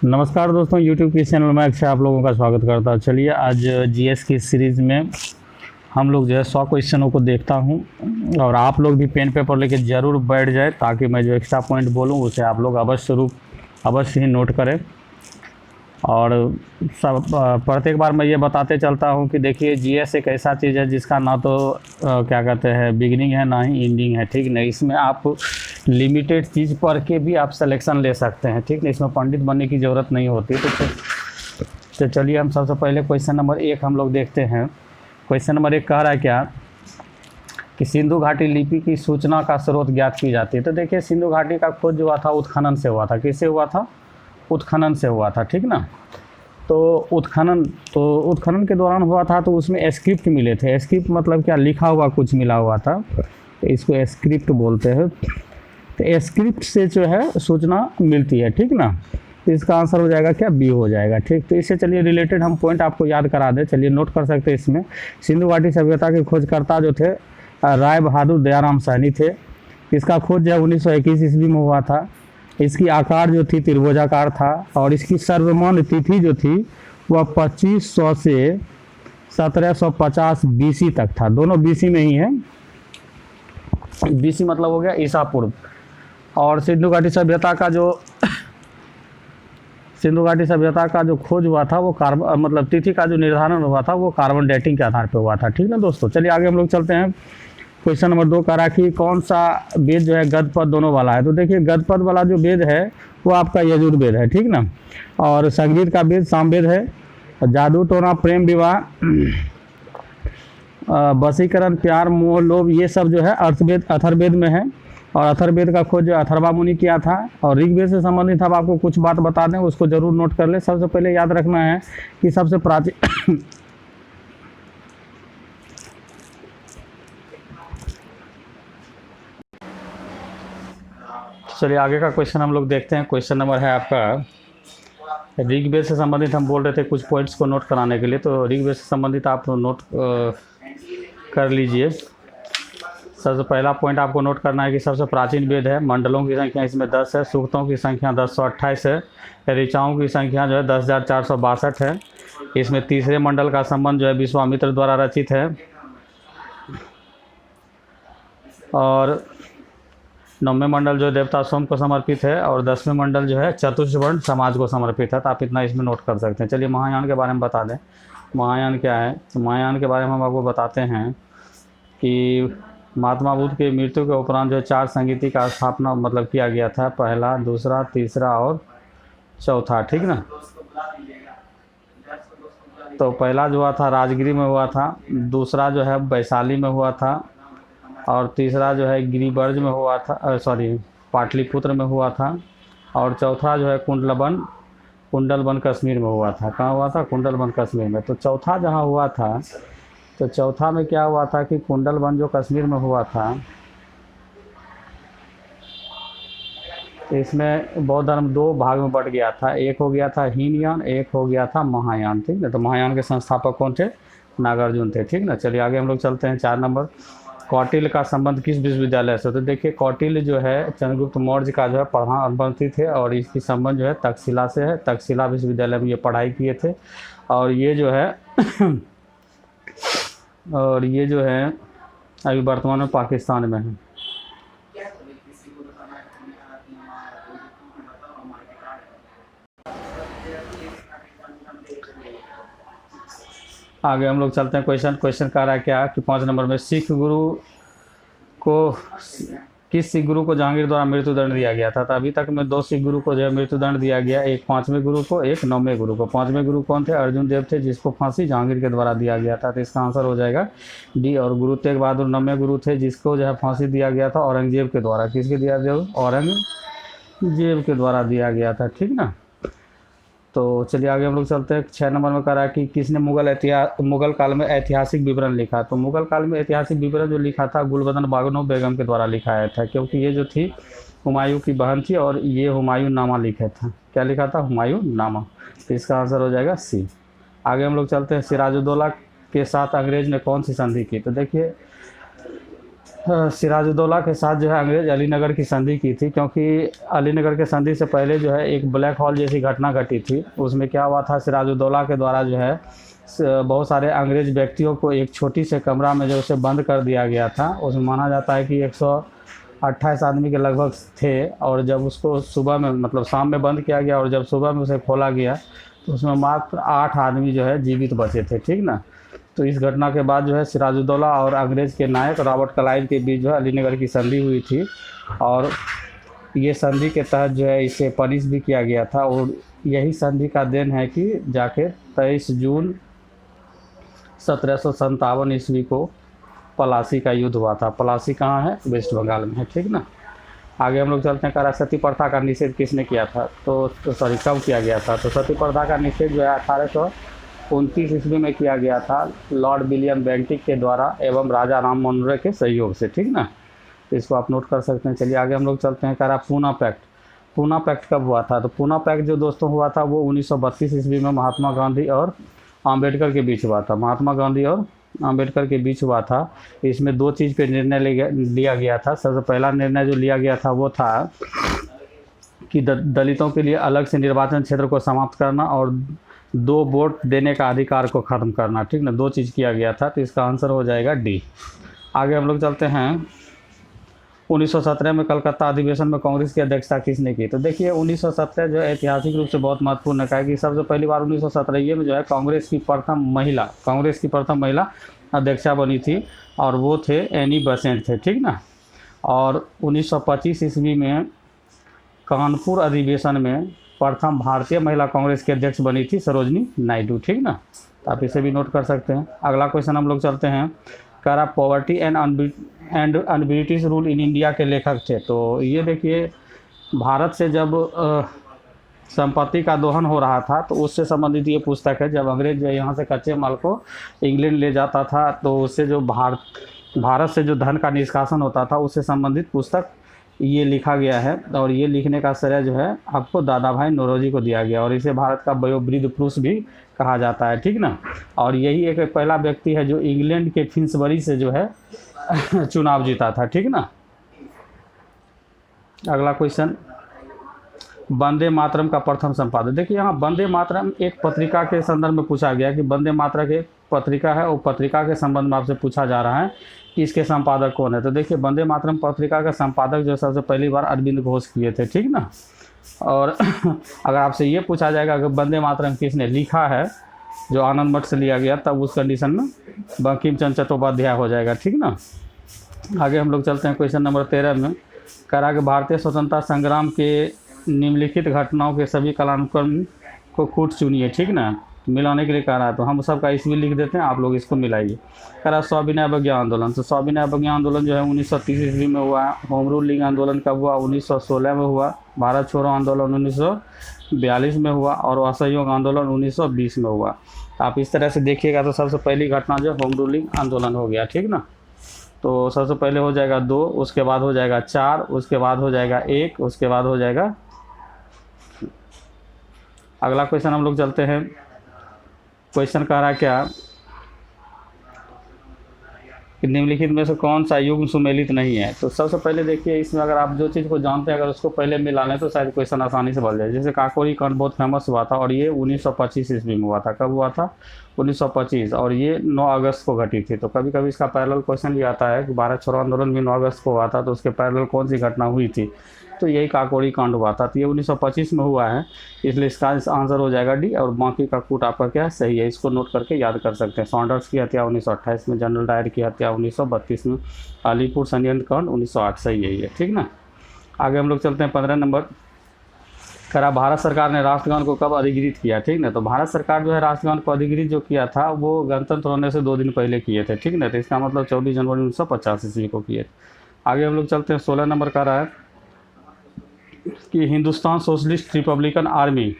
नमस्कार दोस्तों, YouTube के चैनल में अक्षय आप लोगों का स्वागत करता हूँ। चलिए आज जीएस की सीरीज़ में हम लोग जो है 100 क्वेश्चनों को देखता हूँ और आप लोग भी पेन पेपर लेके ज़रूर बैठ जाए ताकि मैं जो एक्स्ट्रा पॉइंट बोलूँ उसे आप लोग अवश्य ही नोट करें। और सब प्रत्येक बार मैं ये बताते चलता हूँ कि देखिए जीएस एक ऐसा चीज़ है जिसका ना तो क्या कहते हैं बिगिनिंग है ना ही एंडिंग है, ठीक नहीं। इसमें आप लिमिटेड चीज़ पढ़ के भी आप सिलेक्शन ले सकते हैं, ठीक नहीं। इसमें पंडित बनने की ज़रूरत नहीं होती। तो चलिए हम सबसे पहले क्वेश्चन नंबर 1 हम लोग देखते हैं। क्वेश्चन नंबर 1 कह रहा है क्या कि सिंधु घाटी लिपि की सूचना का स्रोत ज्ञात की जाती है। तो देखिए सिंधु घाटी का खोज जो हुआ था उत्खनन से हुआ था। किससे हुआ था? उत्खनन से हुआ था, ठीक ना। तो उत्खनन के दौरान हुआ था तो उसमें स्क्रिप्ट मिले थे। स्क्रिप्ट मतलब क्या? लिखा हुआ कुछ मिला हुआ था, तो इसको स्क्रिप्ट बोलते हैं। तो स्क्रिप्ट से जो है सूचना मिलती है, ठीक ना। तो इसका आंसर हो जाएगा क्या? बी हो जाएगा, ठीक। तो इससे चलिए रिलेटेड हम पॉइंट आपको याद करा दें। चलिए नोट कर सकते हैं इसमें। सिंधु घाटी सभ्यता के खोजकर्ता जो थे राय बहादुर दयाराम सहनी थे। इसका खोज जो है 1921 ईस्वी में हुआ था। इसकी आकार जो थी त्रिभुजाकार था और इसकी सर्वमान्य तिथि जो थी वह 2500 से 1750 बीसी तक था। दोनों बीसी में ही है। बीसी मतलब हो गया ईसा पूर्व। और सिंधु घाटी सभ्यता का जो खोज हुआ था वो मतलब तिथि का जो निर्धारण हुआ था वो कार्बन डेटिंग के आधार पर हुआ था, ठीक ना दोस्तों। चलिए आगे हम लोग चलते हैं। क्वेश्चन नंबर 2 कह रहा कि कौन सा वेद जो है गद पद दोनों वाला है। तो देखिए गद पद वाला जो वेद है वो आपका यजुर्वेद है, ठीक ना। और संगीत का वेद सामवेद है। जादू टोना प्रेम विवाह वशीकरण प्यार मोह लोभ ये सब जो है अथर्ववेद में है। और अथर्ववेद का खोज जो अथर्वा मुनि किया था। और ऋग्वेद से संबंधित अब आपको कुछ बात बता दें, उसको जरूर नोट कर ले। सबसे पहले याद रखना है कि सबसे प्राचीन चलिए आगे का क्वेश्चन हम लोग देखते हैं। क्वेश्चन नंबर है आपका ऋग्वेद से संबंधित। हम बोल रहे थे कुछ पॉइंट्स को नोट कराने के लिए, तो ऋग्वेद से संबंधित आप नोट कर लीजिए। सबसे पहला पॉइंट आपको नोट करना है कि सबसे प्राचीन वेद है। मंडलों की संख्या इसमें 10 है। सूक्तों की संख्या 1028 है। ऋचाओं की संख्या जो है 10,462 है। इसमें तीसरे मंडल का संबंध जो है विश्वामित्र द्वारा रचित है। और 9वें मंडल जो देवता सोम को समर्पित है। और 10वें मंडल जो है चतुष्वर्ण समाज को समर्पित है। तो आप इतना इसमें नोट कर सकते हैं। चलिए महायान के बारे में बता दें। महायान क्या है? तो महायान के बारे में हम आपको बताते हैं कि महात्मा बुद्ध की मृत्यु के उपरांत जो 4 संगीति का स्थापना मतलब किया गया था। पहला, दूसरा, तीसरा और चौथा, ठीक ना। तो पहला जो हुआ था राजगिरी में हुआ था। दूसरा जो है वैशाली में हुआ था। और तीसरा जो है गिरिवर्ज में हुआ था, पाटलिपुत्र में हुआ था। और चौथा जो है कुंडलबन कश्मीर में हुआ था। कहाँ हुआ था? कुंडलबन कश्मीर में। तो चौथा जहाँ हुआ था तो चौथा में क्या हुआ था कि कुंडलबन जो कश्मीर में हुआ था, इसमें बौद्ध धर्म 2 भाग में बढ़ गया था। एक हो गया था हीनयान, एक हो गया था महायान, ठीक ना। तो महायान के संस्थापक कौन थे? नागार्जुन थे, ठीक ना। चलिए आगे हम लोग चलते हैं। 4 नंबर, कौटिल्य का संबंध किस विश्वविद्यालय से? तो देखिए कौटिल्य जो है चंद्रगुप्त मौर्य का जो है प्रधानमंत्री थे और इसकी संबंध जो है तक्षशिला से है। तक्षशिला विश्वविद्यालय में ये पढ़ाई किए थे। और ये जो है अभी वर्तमान में पाकिस्तान में है। आगे हम लोग चलते हैं। क्वेश्चन कह रहा है क्या कि 5 नंबर में किस सिख गुरु को जहांगीर द्वारा मृत्युदंड दिया गया था। तो अभी तक में 2 सिख गुरु को जो है मृत्युदंड दिया गया। एक 5वें गुरु को, एक 9वें गुरु को। 5वें गुरु कौन थे? अर्जुन देव थे, जिसको फांसी जहांगीर के द्वारा दिया गया था। तो इसका आंसर हो जाएगा डी। और गुरु तेग बहादुर 9वें गुरु थे, जिसको जो है फांसी दिया गया था औरंगजेब के द्वारा। किसके दिया गया? औरंगजेब के द्वारा दिया गया था, ठीक ना। तो चलिए आगे हम लोग चलते हैं। 6 नंबर में कह रहा है कि किसने मुगल काल में ऐतिहासिक विवरण लिखा। तो मुगल काल में ऐतिहासिक विवरण जो लिखा था गुलबदन बानो बेगम के द्वारा लिखाया था, क्योंकि ये जो थी हुमायूं की बहन थी और ये हुमायूं नामा लिखा था। क्या लिखा था? हुमायूं नामा। तो इसका आंसर हो जाएगा सी। आगे हम लोग चलते हैं। सिराजुद्दौला के साथ अंग्रेज ने कौन सी संधि की। तो देखिए सिराजुद्दौला के साथ जो है अंग्रेज़ अलीनगर की संधि की थी, क्योंकि अलीनगर के संधि से पहले जो है एक ब्लैक हॉल जैसी घटना घटी थी। उसमें क्या हुआ था, सिराजुद्दौला के द्वारा जो है बहुत सारे अंग्रेज़ व्यक्तियों को एक छोटी से कमरा में जो उसे बंद कर दिया गया था। उसमें माना जाता है कि 128 आदमी के लगभग थे, और जब उसको सुबह में मतलब शाम में बंद किया गया और जब सुबह में उसे खोला गया तो उसमें मात्र 8 आदमी जो है जीवित बचे थे, ठीक ना। तो इस घटना के बाद जो है सिराजुद्दौला और अंग्रेज़ के नायक रॉबर्ट क्लाइव के बीच जो है अलीनगर की संधि हुई थी, और ये संधि के तहत जो है इसे पनिश भी किया गया था। और यही संधि का देन है कि जाके 23 जून 1757 ईस्वी को पलासी का युद्ध हुआ था। पलासी कहाँ है, वेस्ट बंगाल में है, ठीक ना। आगे हम लोग चलते हैं, करा सती प्रथा का निषेध किसने किया था, तो सॉरी कब किया गया था। तो सती प्रथा का निषेध जो है 1829 ईस्वी में किया गया था लॉर्ड विलियम बेंटिक के द्वारा एवं राजा राम मोहन रॉय के सहयोग से, ठीक ना। तो इसको आप नोट कर सकते हैं। चलिए आगे हम लोग चलते हैं, करा पूना पैक्ट। पूना पैक्ट कब हुआ था, तो पूना पैक्ट जो दोस्तों हुआ था वो 1932 ईस्वी में महात्मा गांधी और अम्बेडकर के बीच हुआ था। महात्मा गांधी और अम्बेडकर के बीच हुआ था। इसमें 2 चीज़ पे निर्णय लिया गया था। सबसे पहला निर्णय जो लिया गया था वो था कि दलितों के लिए अलग से निर्वाचन क्षेत्र को समाप्त करना और 2 वोट देने का अधिकार को ख़त्म करना, ठीक ना। 2 चीज़ किया गया था, तो इसका आंसर हो जाएगा डी। आगे हम लोग चलते हैं, 1917 में कलकत्ता अधिवेशन में कांग्रेस की अध्यक्षता किसने की। तो देखिए 1917 जो है ऐतिहासिक रूप से बहुत महत्वपूर्ण है, कि सबसे पहली बार 1917 में जो है कांग्रेस की प्रथम महिला अध्यक्षा बनी थी, और वो थे एनी बेसेंट थे, ठीक ना। और 1925 ईस्वी में कानपुर अधिवेशन में प्रथम भारतीय महिला कांग्रेस की अध्यक्ष बनी थी सरोजनी नायडू, ठीक ना। तो आप इसे भी नोट कर सकते हैं। अगला क्वेश्चन हम लोग चलते हैं, करा poverty and un-British rule in India के लेखक थे। तो ये देखिए भारत से जब संपत्ति का दोहन हो रहा था तो उससे संबंधित ये पुस्तक है। जब अंग्रेज यहाँ से कच्चे माल को इंग्लैंड ले जाता था तो उससे जो भारत से जो धन का निष्कासन होता था उससे संबंधित पुस्तक ये लिखा गया है, और ये लिखने का श्रेय जो है आपको दादा भाई नौरोजी को दिया गया, और इसे भारत का वयोवृद्ध पुरुष भी कहा जाता है, ठीक ना। और यही एक पहला व्यक्ति है जो इंग्लैंड के फिन्सबरी से जो है चुनाव जीता था, ठीक ना। अगला क्वेश्चन, वंदे मातरम का प्रथम संपादक। देखिए यहाँ वंदे मातरम एक पत्रिका के संदर्भ में पूछा गया कि वंदे मातरम एक पत्रिका है, और पत्रिका के संबंध में आपसे पूछा जा रहा है कि इसके संपादक कौन है। तो देखिए वंदे मातरम पत्रिका का संपादक जो सबसे पहली बार अरविंद घोष किए थे, ठीक ना। और अगर आपसे ये पूछा जाएगा कि वंदे मातरम किसने लिखा है, जो आनंद मठ से लिया गया, तब उस कंडीशन में बंकिम चंद्र चट्टोपाध्याय हो जाएगा, ठीक ना। आगे हम लोग चलते हैं क्वेश्चन नंबर 13 में, करा कि भारतीय स्वतंत्रता संग्राम के निम्नलिखित घटनाओं के सभी कालानुक्रम को कूट चुनिए, ठीक ना। मिलाने के लिए कह रहा है, तो हम सबका इसमें लिख देते हैं, आप लोग इसको मिलाइए। करा सविनय अवज्ञा आंदोलन। तो सविनय अवज्ञा आंदोलन जो है 1930 ईस्वी में हुआ। होम रूल लीग आंदोलन कब हुआ, 1916 में हुआ। भारत छोड़ो आंदोलन 1942 में हुआ, और असहयोग आंदोलन 1920 में हुआ। आप इस तरह से देखिएगा तो सबसे पहली घटना जो होम रूलिंग आंदोलन हो गया, ठीक ना। तो सबसे पहले हो जाएगा 2, उसके बाद हो जाएगा 4, उसके बाद हो जाएगा 1, उसके बाद हो जाएगा। अगला क्वेश्चन हम लोग चलते हैं, क्वेश्चन कह रहा क्या कि निम्नलिखित में से कौन सा युग्म सुमेलित नहीं है। तो सबसे पहले देखिए इसमें अगर आप जो चीज़ को जानते हैं अगर उसको पहले मिला लें तो शायद क्वेश्चन आसानी से बन जाए। जैसे काकोरी कांड बहुत फेमस हुआ था, और ये 1925 ईस्वी में हुआ था। कब हुआ था, 1925, और ये 9 अगस्त को घटी थी। तो कभी कभी इसका पैरेलल क्वेश्चन भी आता है कि भारत छोड़ो आंदोलन भी 9 अगस्त को हुआ था, तो उसके पैरेलल कौन सी घटना हुई थी, तो यही काकोरी कांड हुआ था। तो ये 1925 में हुआ है, इसलिए इसका आंसर हो जाएगा डी, और बाकी का कूट आपका क्या है, सही है। इसको नोट करके याद कर सकते हैं। सॉन्डर्स की हत्या 1928 में, जनरल डायर की हत्या 1932 में, अलीपुर षड्यंत्र कांड 1908, सही है ये, ठीक ना। आगे हम लोग चलते हैं 15 नंबर, करा भारत सरकार ने राष्ट्रगान को कब अधिकृत किया, ठीक ना। तो भारत सरकार जो है राष्ट्रगान को अधिकृत जो किया था वो गणतंत्र होने से 2 दिन पहले किए थे, ठीक ना। तो इसका मतलब 14 जनवरी 1950 ईस्वी को किए। आगे हम लोग चलते हैं 16 नंबर का रहा है कि हिंदुस्तान सोशलिस्ट रिपब्लिकन आर्मी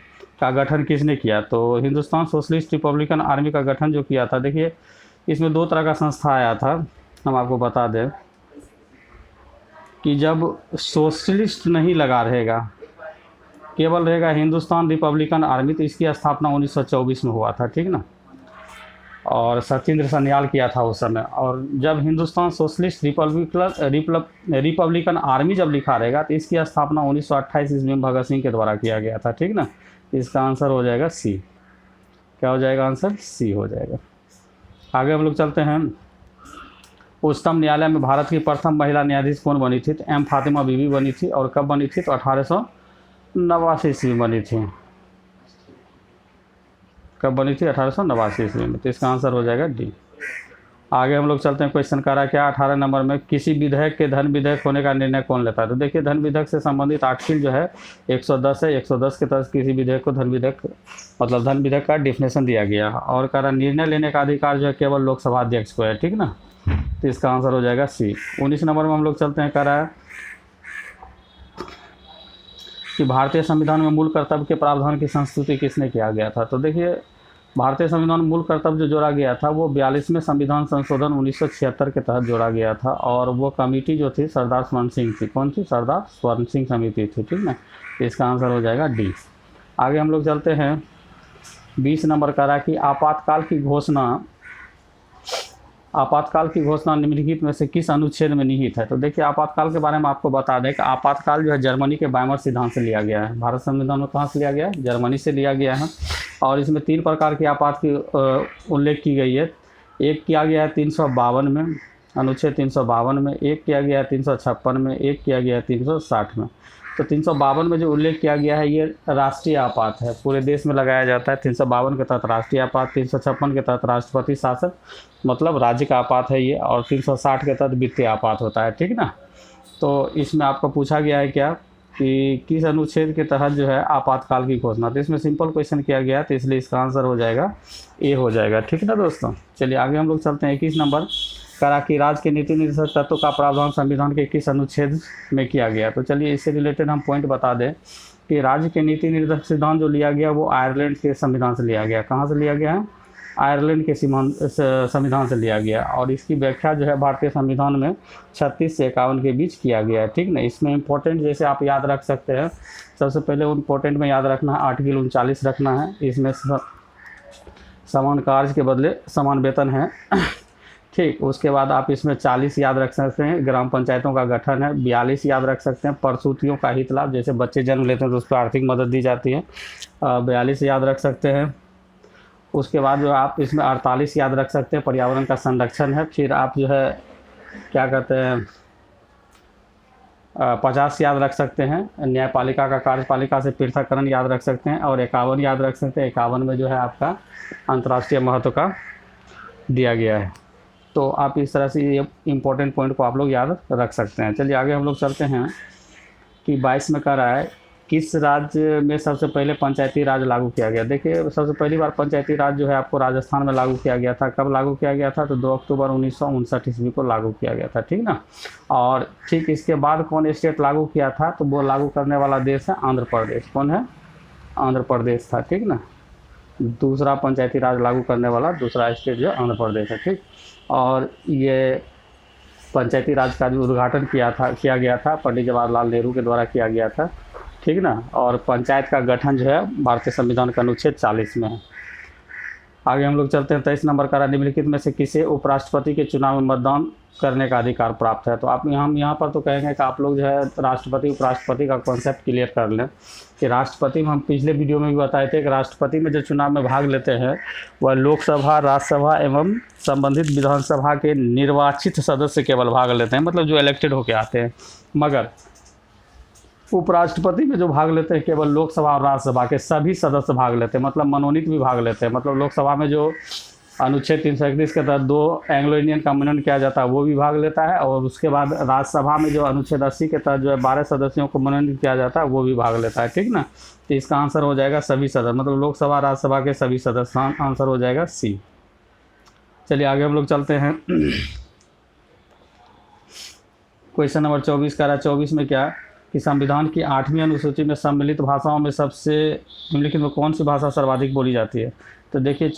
का गठन किसने किया। तो हिंदुस्तान सोशलिस्ट रिपब्लिकन आर्मी का गठन जो किया था, देखिए इसमें 2 तरह का संस्था आया था। हम आपको बता दें कि जब सोशलिस्ट नहीं लगा रहेगा, केवल रहेगा हिंदुस्तान रिपब्लिकन आर्मी, तो इसकी स्थापना 1924 में हुआ था, ठीक ना। और सचिंद्र सन्याल किया था उस समय। और जब हिंदुस्तान सोशलिस्ट रिपब्लिकन आर्मी जब लिखा रहेगा तो इसकी स्थापना 1928 ईस्वी में भगत सिंह के द्वारा किया गया था, ठीक ना। इसका आंसर हो जाएगा सी। क्या हो जाएगा आंसर? सी हो जाएगा। आगे हम लोग चलते हैं। उच्चतम न्यायालय में भारत की प्रथम महिला न्यायाधीश कौन बनी थी? तो एम फातिमा बीबी बनी थी। और कब बनी थी? तो 1889 ईस्वी में बनी थी। कब बनी थी? 1889 ईस्वी में। तो इसका आंसर हो जाएगा डी। आगे हम लोग चलते हैं। क्वेश्चन करा क्या 18 नंबर में, किसी विधेयक के धन विधेयक होने का निर्णय कौन लेता है? तो देखिए धन विधेयक से संबंधित आर्टिकल जो है 110 है। 110 के तहत किसी विधेयक को धन विधेयक मतलब धन विधेयक का डिफिनेशन दिया गया है। और करा निर्णय लेने का अधिकार जो है केवल लोकसभा अध्यक्ष को है, ठीक ना। तो इसका आंसर हो जाएगा सी। 19 नंबर में हम लोग चलते हैं। करा कि भारतीय संविधान में मूल कर्तव्य के प्रावधान की संस्तुति किसने किया गया था? तो देखिए भारतीय संविधान में मूल कर्तव्य जो जोड़ा गया था वो 42वें संविधान संशोधन 1976 के तहत जोड़ा गया था। और वो कमेटी जो थी सरदार स्वर्ण सिंह थी। कौन सी? सरदार स्वर्ण सिंह समिति थी, ठीक ना। इसका आंसर हो जाएगा डी। आगे हम लोग चलते हैं। 20 नंबर करा कि आपातकाल की घोषणा निम्नलिखित में से किस अनुच्छेद में निहित है? तो देखिए आपातकाल के बारे में आपको बता दें कि आपातकाल जो है जर्मनी के वाइमर सिद्धांत से लिया गया है। भारत संविधान में कहाँ से लिया गया है? जर्मनी से लिया गया है। और इसमें 3 प्रकार की आपात की उल्लेख की गई है। एक किया गया है 352 में, अनुच्छेद 352 में। एक किया गया है 356 में। एक किया गया है 360 में। तो 352 में जो उल्लेख किया गया है ये राष्ट्रीय आपात है, पूरे देश में लगाया जाता है। 352 के तहत राष्ट्रीय आपात, 356 के तहत राष्ट्रपति शासन मतलब राज्य का आपात है ये, और 360 के तहत वित्तीय आपात होता है, ठीक ना। तो इसमें आपको पूछा गया है क्या कि किस अनुच्छेद के तहत जो है आपातकाल की घोषणा। तो इसमें सिंपल क्वेश्चन किया गया तो इसलिए इसका आंसर हो जाएगा ए हो जाएगा, ठीक ना दोस्तों। चलिए आगे हम लोग चलते हैं। 21 नंबर करा कि राज्य के नीति निर्देशक तत्वों का प्रावधान संविधान के किस अनुच्छेद में किया गया। तो चलिए इससे रिलेटेड हम पॉइंट बता दें कि राज्य के नीति निर्देशक सिद्धांत जो लिया गया वो आयरलैंड के संविधान से लिया गया। कहाँ से लिया गया है? आयरलैंड के संविधान से लिया गया। और इसकी व्याख्या जो है भारतीय संविधान में 36 से 51 के बीच किया गया है, ठीक ना। इसमें इंपॉर्टेंट जैसे आप याद रख सकते हैं, सबसे पहले इंपॉर्टेंट में याद रखना है आर्टिकल 39 रखना है। इसमें समान कार्य के बदले समान वेतन है, ठीक। उसके बाद आप इसमें 40 याद रख सकते हैं, ग्राम पंचायतों का गठन है। 42 याद रख सकते हैं, प्रसूतियों का हित लाभ, जैसे बच्चे जन्म लेते हैं तो उस पर आर्थिक मदद दी जाती है। 42 याद रख सकते हैं। उसके बाद जो आप इसमें 48 याद रख सकते हैं, पर्यावरण का संरक्षण है। फिर आप जो है क्या कहते हैं 50 याद रख सकते हैं, न्यायपालिका का कार्यपालिका से पृथककरण याद रख सकते हैं। और 51 याद रख सकते हैं, 51 में जो है आपका अंतर्राष्ट्रीय महत्व का दिया गया है। तो आप इस तरह से ये इम्पोर्टेंट पॉइंट को आप लोग याद रख सकते हैं। चलिए आगे हम लोग चलते हैं कि 22 में कह रहा है किस राज्य में सबसे पहले पंचायती राज लागू किया गया। देखिए सबसे पहली बार पंचायती राज जो है आपको राजस्थान में लागू किया गया था। कब लागू किया गया था? तो 2 अक्टूबर 1959 ईस्वी को लागू किया गया था, ठीक ना। और ठीक इसके बाद कौन स्टेट लागू किया था? तो वो लागू करने वाला देश है आंध्र प्रदेश। कौन है? आंध्र प्रदेश था, ठीक ना। दूसरा पंचायती राज लागू करने वाला दूसरा स्टेट जो आंध्र प्रदेश है, ठीक। और ये पंचायती राज का जो उद्घाटन किया गया था पंडित जवाहरलाल नेहरू के द्वारा किया गया था, ठीक ना। और पंचायत का गठन जो है भारतीय संविधान का अनुच्छेद 40 में है। आगे हम लोग चलते हैं। 23 नंबर का निम्नलिखित में से किसे उपराष्ट्रपति के चुनाव में मतदान करने का अधिकार प्राप्त है। तो आप हम यहाँ पर तो कहेंगे कि आप लोग जो है राष्ट्रपति उपराष्ट्रपति का कॉन्सेप्ट क्लियर कर लें कि राष्ट्रपति में हम पिछले वीडियो में भी बताए थे कि राष्ट्रपति में जो चुनाव में भाग लेते हैं वह लोकसभा, राज्यसभा एवं संबंधित विधानसभा के निर्वाचित सदस्य केवल भाग लेते हैं, मतलब जो इलेक्टेड होकर आते हैं। मगर उपराष्ट्रपति में जो भाग लेते हैं केवल लोकसभा और राज्यसभा के सभी सदस्य भाग लेते हैं, मतलब मनोनीत भी भाग लेते हैं। मतलब लोकसभा में जो अनुच्छेद 331 के तहत 2 एंग्लो इंडियन का मनोनयन किया जाता है वो भी भाग लेता है। और उसके बाद राज्यसभा में जो अनुच्छेद 80 के तहत जो है 12 सदस्यों को मनोनीत किया जाता है वो भी भाग लेता है, ठीक ना। तो इसका आंसर हो जाएगा सभी सदस्य, मतलब लोकसभा राज्यसभा के सभी सदस्य। आंसर हो जाएगा सी। चलिए आगे हम लोग चलते हैं। क्वेश्चन नंबर 24 का 24 में क्या कि संविधान की 8वीं अनुसूची में सम्मिलित भाषाओं में सबसे निम्नलिखित में कौन सी भाषा सर्वाधिक बोली जाती है। तो देखिए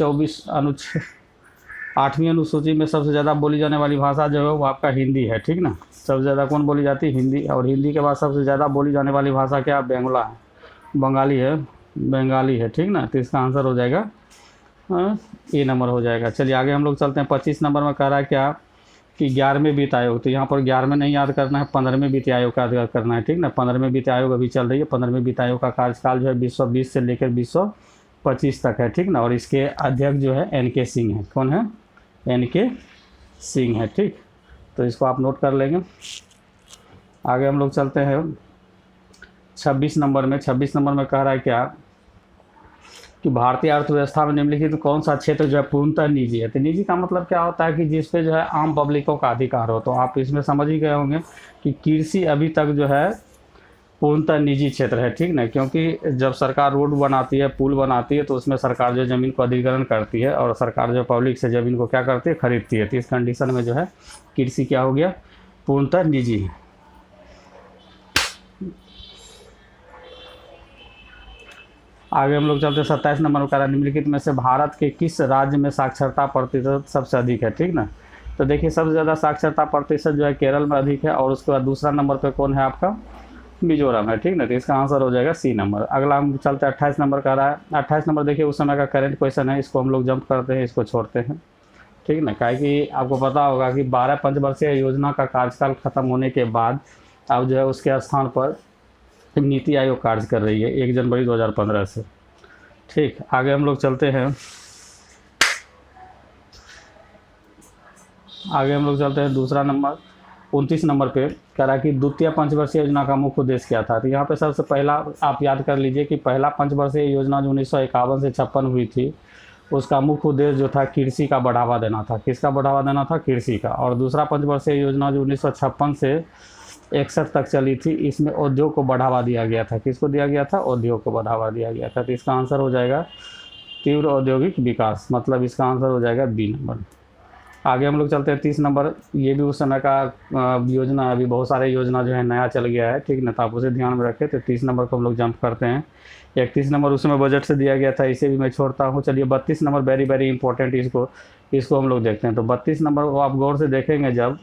8वीं अनुसूची में सबसे ज़्यादा बोली जाने वाली भाषा जो है वो आपका हिंदी है, ठीक ना। सबसे ज़्यादा कौन बोली जाती है? हिंदी। और हिंदी के बाद सबसे ज़्यादा बोली जाने वाली भाषा क्या? बंगाली है, ठीक ना। तो इसका आंसर हो जाएगा हाँ, ए नंबर हो जाएगा। चलिए आगे हम लोग चलते हैं। 25 नंबर में कह रहा है क्या कि 11वें वित्त आयोग, तो यहाँ पर 11वें नहीं याद करना है, 15वें वित्त आयोग का याद करना है, ठीक ना। 15वें वित्त आयोग अभी चल रही है। 15वें वित्त आयोग का कार्यकाल जो है 2020 से लेकर 2025 तक है, ठीक ना। और इसके अध्यक्ष जो है NK सिंह है। कौन है? NK सिंह है, ठीक। तो इसको आप नोट कर लेंगे। आगे हम लोग चलते हैं 26 नंबर में। 26 नंबर में कह रहा है क्या कि भारतीय अर्थव्यवस्था में निम्नलिखित कौन सा क्षेत्र जो है पूर्णतः निजी है। तो निजी का मतलब क्या होता है कि जिस पे जो है आम पब्लिकों का अधिकार हो। तो आप इसमें समझ ही गए होंगे कि कृषि अभी तक जो है पूर्णतः निजी क्षेत्र है, ठीक ना। क्योंकि जब सरकार रोड बनाती है, पुल बनाती है, तो उसमें सरकार जो ज़मीन को अधिग्रहण करती है और सरकार जो पब्लिक से ज़मीन को क्या करती है, खरीदती है। तो इस कंडीशन में जो है कृषि क्या हो गया, पूर्णतः निजी है। आगे हम लोग चलते हैं 27 नंबर का। निम्नलिखित में से भारत के किस राज्य में साक्षरता प्रतिशत सबसे अधिक है, ठीक ना। तो देखिए सबसे ज़्यादा साक्षरता प्रतिशत जो है केरल में अधिक है, और उसके बाद दूसरा नंबर पे कौन है आपका, मिजोरम है, ठीक ना। तो इसका आंसर हो जाएगा C नंबर। अगला हम चलते हैं 28 नंबर का रहा है। 28 नंबर देखिए उस समय का करंट क्वेश्चन है, इसको हम लोग जंप करते हैं, इसको छोड़ते हैं, ठीक ना। काहे कि आपको पता होगा कि 12 पंचवर्षीय योजना का कार्यकाल खत्म होने के बाद अब जो है उसके स्थान पर नीति आयोग कार्य कर रही है 1 जनवरी 2015 से, ठीक। आगे हम लोग चलते हैं। आगे हम लोग चलते हैं दूसरा नंबर 29 नंबर पे कह रहा है कि द्वितीय पंचवर्षीय योजना का मुख्य उद्देश्य क्या था। तो यहाँ पे सबसे पहला आप याद कर लीजिए कि पहला पंचवर्षीय योजना जो 1951 से 56 हुई थी, उसका मुख्य उद्देश्य जो था कृषि का बढ़ावा देना था। किसका बढ़ावा देना था? कृषि का। और दूसरा पंचवर्षीय योजना जो 1956 से 61 तक चली थी, इसमें उद्योग को बढ़ावा दिया गया था। किसको दिया गया था? उद्योग को बढ़ावा दिया गया था। तो इसका आंसर हो जाएगा तीव्र औद्योगिक विकास, मतलब इसका आंसर हो जाएगा B नंबर। आगे हम लोग चलते हैं 30 नंबर। ये भी उस समय का योजना है, अभी बहुत सारे योजना जो है नया चल गया है, ठीक ना। तो आप उसे ध्यान में रखें। तो 30 नंबर को हम लोग जंप करते हैं। 31 नंबर उसमें बजट से दिया गया था, इसे भी मैं छोड़ता हूँ। चलिए 32 नंबर वेरी वेरी इंपॉर्टेंट, इसको हम लोग देखते हैं। तो 32 नंबर को आप गौर से देखेंगे जब,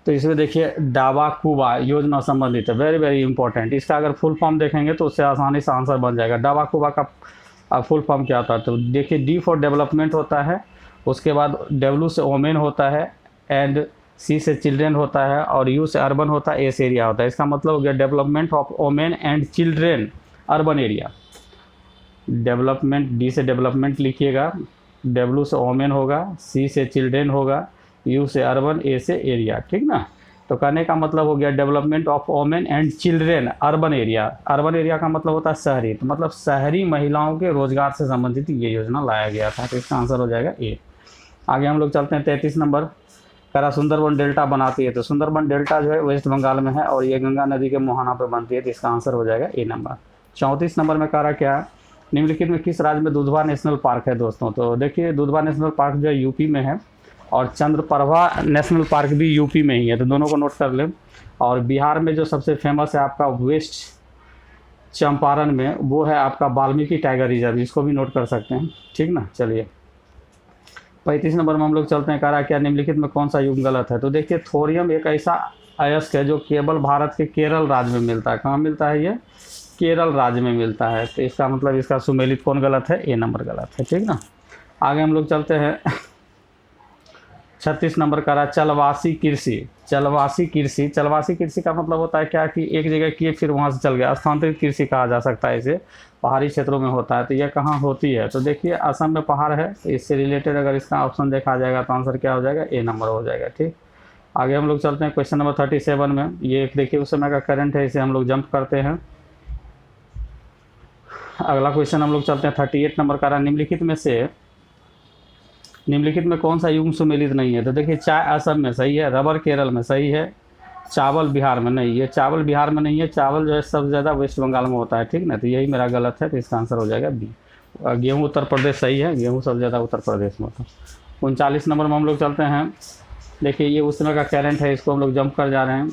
तो इसमें देखिए डावाकुबा योजना संबंधित है, वेरी वेरी इंपॉर्टेंट। इसका अगर फुल फॉर्म देखेंगे तो उससे आसानी से आंसर बन जाएगा। डावाकुबा का फुल फॉर्म क्या होता है? तो देखिए D फॉर डेवलपमेंट होता है, उसके बाद W से वोमेन होता है, एंड C से चिल्ड्रेन होता है, और U से अर्बन होता है, A से एरिया होता है। इसका मतलब हो गया development of women and children urban area. Development D से डेवलपमेंट लिखिएगा, W से वोमेन होगा, C से चिल्ड्रेन होगा, U से अर्बन, A से एरिया, ठीक ना। तो कहने का मतलब हो गया development of women and children urban area. Urban area का मतलब होता है शहरी, तो मतलब शहरी महिलाओं के रोजगार से संबंधित ये योजना लाया गया था। तो इसका आंसर हो जाएगा A। आगे हम लोग चलते हैं 33 नंबर। करा सुंदरबन डेल्टा बनाती है। तो सुंदरबन डेल्टा जो है वेस्ट बंगाल में है, और ये गंगा नदी के मोहाना पे बनती है। तो इसका आंसर हो जाएगा A नंबर। 34 नंबर में कह रहा क्या, निम्नलिखित में किस राज्य में दुधवा नेशनल पार्क है दोस्तों। तो देखिए दुधवा नेशनल पार्क जो है यूपी में है, और चंद्रप्रभा नेशनल पार्क भी यूपी में ही है। तो दोनों को नोट कर लें। और बिहार में जो सबसे फेमस है आपका वेस्ट चंपारण में, वो है आपका वाल्मीकि टाइगर रिजर्व, इसको भी नोट कर सकते हैं, ठीक ना। चलिए 35 नंबर में हम लोग चलते हैं। कह रहा क्या निम्नलिखित में कौन सा युग गलत है। तो देखिए थोरियम एक ऐसा अयस्क है जो केवल भारत के केरल राज्य में मिलता है। कहाँ मिलता है? ये केरल राज्य में मिलता है। तो इसका मतलब इसका सुमेलित कौन गलत है? A नंबर गलत है, ठीक ना। आगे हम लोग चलते हैं 36 नंबर का रहा चलवासी कृषि। चलवासी कृषि, चलवासी कृषि का मतलब होता है क्या कि एक जगह किए फिर वहाँ से चल गया, स्थानांतरित कृषि कहा जा सकता है इसे। पहाड़ी क्षेत्रों में होता है। तो यह कहाँ होती है? तो देखिए असम में पहाड़ है, तो इससे रिलेटेड अगर इसका ऑप्शन देखा जाएगा तो आंसर क्या हो जाएगा? A नंबर हो जाएगा, ठीक। आगे हम लोग चलते हैं क्वेश्चन नंबर 37 में। ये देखिए उस समय का करंट है, इसे हम लोग जंप करते हैं। अगला क्वेश्चन हम लोग चलते हैं 38 नंबर का रहा निम्नलिखित में कौन सा युग्म सुमेलित नहीं है। तो देखिए चाय असम में सही है, रबर केरल में सही है, चावल बिहार में नहीं है। चावल बिहार में नहीं है, चावल जो है सबसे ज़्यादा वेस्ट बंगाल में होता है, ठीक ना। तो यही मेरा गलत है। तो इसका आंसर हो जाएगा B। गेहूँ उत्तर प्रदेश सही है, गेहूँ सबसे ज़्यादा उत्तर प्रदेश में होता है। 39 नंबर में हम लोग चलते हैं। देखिए ये उस समय का करंट है, इसको हम लोग जंप कर जा रहे हैं।